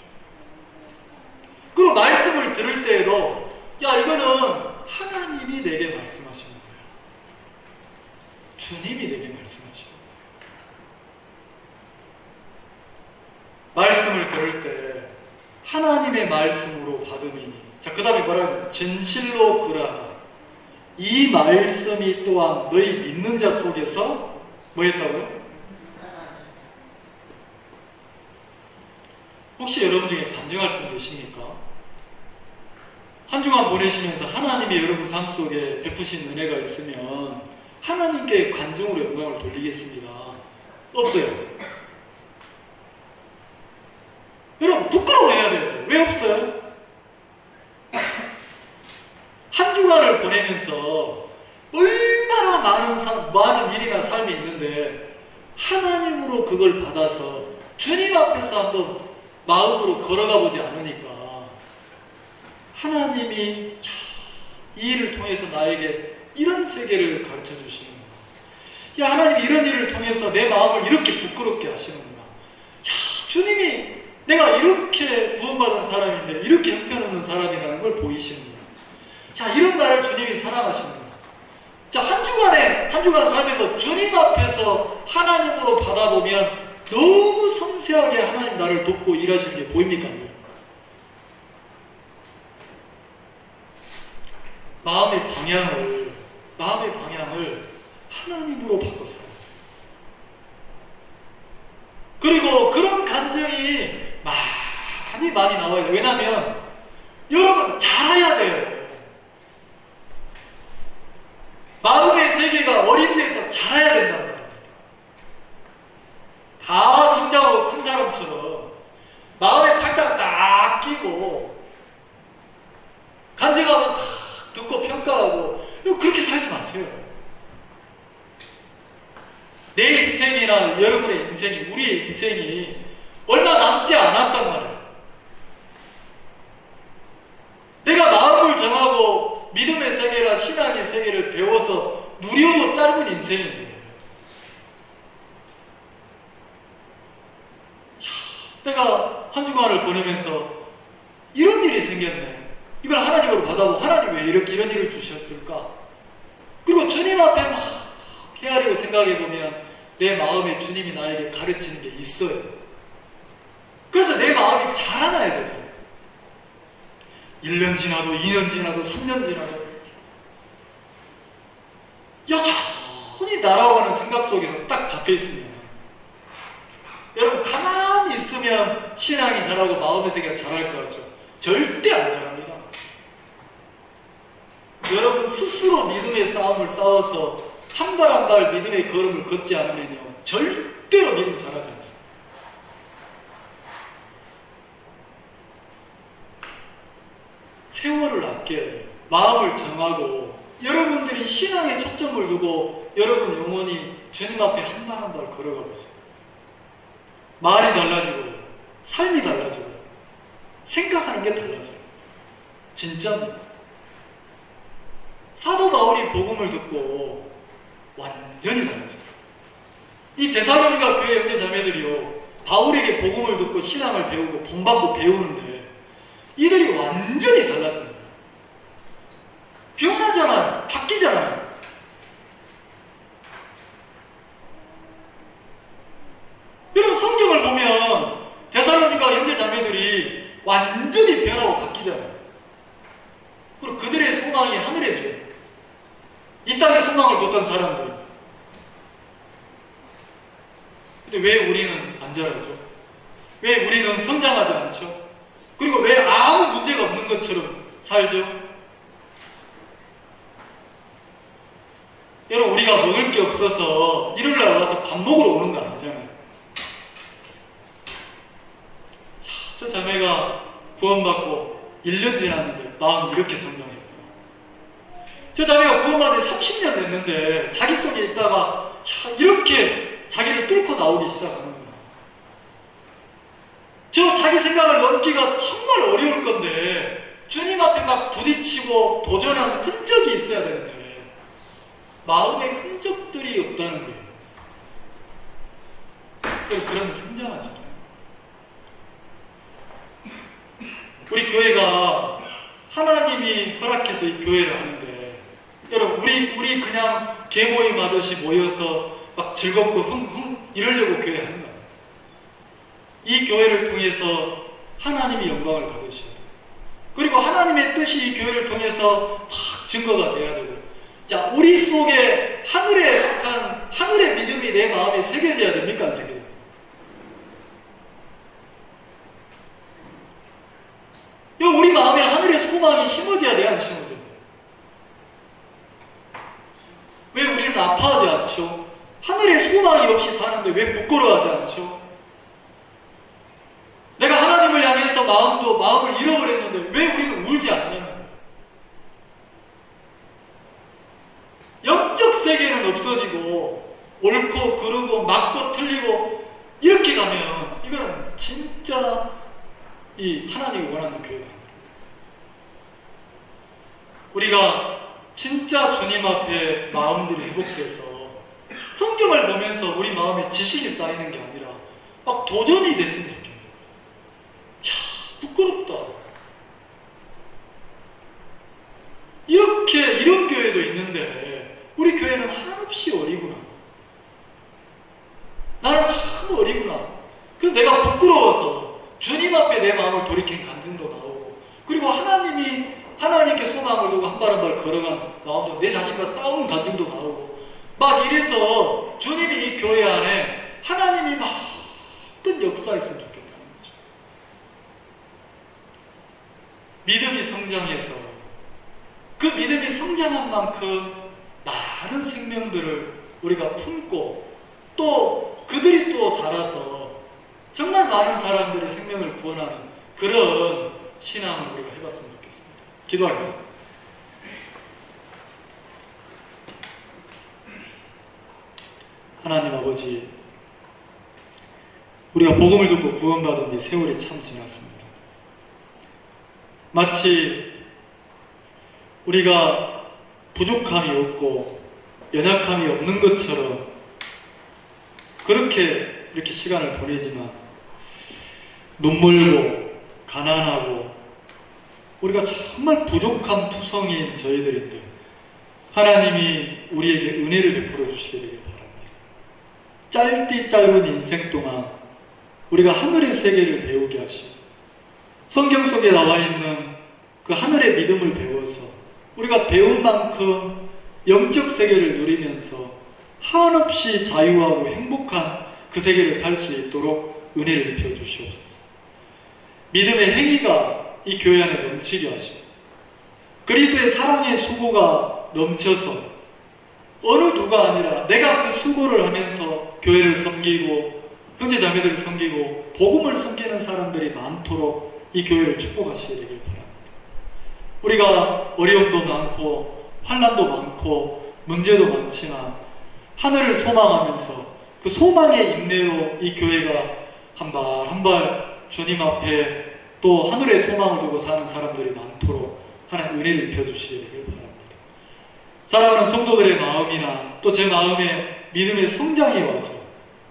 A: 그리고 말씀을 들을 때에도 야, 이거는 하나님이 내게 말씀하시는 거야. 주님이 내게 말씀하시는 거야. 말씀을 들을 때 하나님의 말씀으로 받음이니, 자, 그 다음에 뭐라고? 진실로 그러하다. 이 말씀이 또한 너희 믿는 자 속에서 뭐 했다고요? 혹시 여러분 중에 간증할 분 계십니까? 한 주간 보내시면서 하나님이 여러분 삶 속에 베푸신 은혜가 있으면 하나님께 간증으로 영광을 돌리겠습니다. 없어요. 여러분 부끄러워해야 돼요. 왜 없어요? 한 주간을 보내면서 얼마나 많은 일이나 삶이 있는데 하나님으로 그걸 받아서 주님 앞에서 한번 마음으로 걸어가 보지 않으니까 하나님이 이 일을 통해서 나에게 이런 세계를 가르쳐 주시는구나. 야, 하나님이 이런 일을 통해서 내 마음을 이렇게 부끄럽게 하시는구나. 야, 주님이 내가 이렇게 구원받은 사람인데 이렇게 형편없는 사람이라는 걸 보이시는구나. 야, 이런 나를 주님이 사랑하시는구나. 자, 한 주간 삶에서 주님 앞에서 하나님으로 받아보면 너무 섬세하게 하나님 나를 돕고 일하시는 게 보입니까? 마음의 방향을 하나님으로 바꿔 살아요. 그리고 그런 간증이 많이 나와요. 왜냐하면 여러분 잘해야 돼요. 마음의 세계가 어린 데서 자라야 된단 말입니다. 다 성장하고 큰 사람처럼 마음의 팔자가 딱 끼고 간증하면 다 듣고 평가하고 그렇게 살지 마세요. 내 인생이나 여러분의 인생이, 우리의 인생이 얼마 남지 않았단 말이에요. 내가 마음을 정하고 믿음의 세계나 신앙의 세계를 배워서 누려도 짧은 인생인데 내가 한 주간을 보내면서 이런 일이 생겼네. 이걸 하나님으로 받아보고 하나님 왜 이렇게 이런 일을 주셨을까? 그리고 주님 앞에 막 헤아리고 생각해보면 내 마음에 주님이 나에게 가르치는 게 있어요. 그래서 내 마음이 자라나야 되죠. 1년 지나도 2년 지나도 3년 지나도 여전히 날아가는 생각 속에서 딱 잡혀있으면 여러분 가만히 있으면 신앙이 자라고 마음의 세계가 자랄 것 같죠? 절대 안 자랍니다. 여러분 스스로 믿음의 싸움을 싸워서 한 발 한 발 믿음의 걸음을 걷지 않으면요 절대로 믿음 자라지 않습니다. 세월을 아껴야 돼요. 마음을 정하고 여러분들이 신앙에 초점을 두고 여러분 영혼이 주님 앞에 한 발 한 발 걸어가 보세요. 말이 달라지고 삶이 달라지고 생각하는 게 달라져요. 진짜입니다. 사도 바울이 복음을 듣고 완전히 달라져요. 이 데살로니가 교회 형제 자매들이요 바울에게 복음을 듣고 신앙을 배우고 본받고 배우는데 이들이 완전히 달라집니다. 변하잖아요. 바뀌잖아요. 여러분 성경을 보면 데살로니가 형제 자매들이 완전히 변하고 바뀌잖아요. 그리고 그들의 소망이 하늘에서요. 이 땅에 소망을 뒀던 사람들. 근데 왜 우리는 안 자라죠? 왜 우리는 성장하지 않죠? 그리고 왜 아무 문제가 없는 것처럼 살죠? 여러분, 우리가 먹을 게 없어서 일요일날 와서 밥 먹으러 오는 거 아니잖아요. 저 자매가 구원받고 1년 지났는데 마음이 이렇게 성장했구나. 저 자매가 구원받은 지 30년 됐는데 자기 속에 있다가 이렇게 자기를 뚫고 나오기 시작하는 거야. 저 자기 생각을 넘기가 정말 어려울 건데 주님 앞에 막 부딪히고 도전하는 흔적이 있어야 되는데 마음의 흔적들이 없다는 거예요. 그러면 성장하잖아요. 우리 교회가 하나님이 허락해서 이 교회를 하는데, 여러분, 우리 그냥 개모임 하듯이 모여서 막 즐겁고 흥흥 이러려고 교회 하는 거예요. 이 교회를 통해서 하나님이 영광을 받으셔야 돼요. 그리고 하나님의 뜻이 이 교회를 통해서 막 증거가 돼야 되고, 자, 우리 속에 하늘에 속한 하늘의 믿음이 내 마음에 새겨져야 됩니까? 안 새겨져요? 우리 마음에 하늘의 소망이 심어져야 돼요? 안 심어져야 돼요? 왜 우리는 아파하지 않죠? 하늘의 소망이 없이 사는데 왜 부끄러워하지 않죠? 내가 하나님을 향해서 마음을 잃어버렸는데 왜 우리는 울지 않냐는 거예요. 영적 세계는 없어지고 옳고 그르고 맞고 틀리고 이렇게 가면 이거는 진짜 이 하나님이 원하는 교회가 아닙니다. 우리가 진짜 주님 앞에 마음들이 회복돼서 성경을 보면서 우리 마음에 지식이 쌓이는 게 아니라 막 도전이 됐으면 좋겠네요. 이야, 부끄럽다. 이런 교회도 있는데 우리 교회는 한없이 어리구나. 나는 참 어리구나. 그래서 내가 부끄러워서 주님 앞에 내 마음을 돌이킨 간증도 나오고, 그리고 하나님께 소망을 두고 한 발 한 발 걸어간 마음도, 내 자신과 싸우는 간증도 나오고, 막 이래서 주님이 이 교회 안에 하나님이 막 큰 역사했으면 좋겠다는 거죠. 믿음이 성장해서 그 믿음이 성장한 만큼 많은 생명들을 우리가 품고 또 그들이 또 자라서 정말 많은 사람들의 생명을 구원하는 그런 신앙을 우리가 해봤으면 좋겠습니다. 기도하겠습니다. 하나님 아버지, 우리가 복음을 듣고 구원받은 지 세월이 참 지났습니다. 마치 우리가 부족함이 없고 연약함이 없는 것처럼 그렇게 이렇게 시간을 보내지만 눈물고 가난하고 우리가 정말 부족함 투성이인 저희들인데 하나님이 우리에게 은혜를 베풀어 주시게 되길 바랍니다. 짧디 짧은 인생 동안 우리가 하늘의 세계를 배우게 하시고 성경 속에 나와 있는 그 하늘의 믿음을 배워서 우리가 배운 만큼 영적 세계를 누리면서 한없이 자유하고 행복한 그 세계를 살 수 있도록 은혜를 입혀 주시옵소서. 믿음의 행위가 이 교회 안에 넘치게 하시고 그리스도의 사랑의 수고가 넘쳐서 어느 누가 아니라 내가 그 수고를 하면서 교회를 섬기고 형제 자매들을 섬기고 복음을 섬기는 사람들이 많도록 이 교회를 축복하시게 되길 바랍니다. 우리가 어려움도 많고 환난도 많고 문제도 많지만 하늘을 소망하면서 그 소망의 인내로 이 교회가 한 발 한 발 주님 앞에 또 하늘의 소망을 두고 사는 사람들이 많도록 하나님 은혜를 입혀주시게 되길 바랍니다. 사랑하는 성도들의 마음이나 또 제 마음에 믿음의 성장이 와서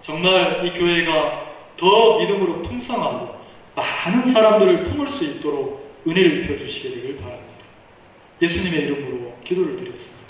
A: 정말 이 교회가 더 믿음으로 풍성하고 많은 사람들을 품을 수 있도록 은혜를 입혀주시게 되길 바랍니다. 예수님의 이름으로 기도를 드렸습니다.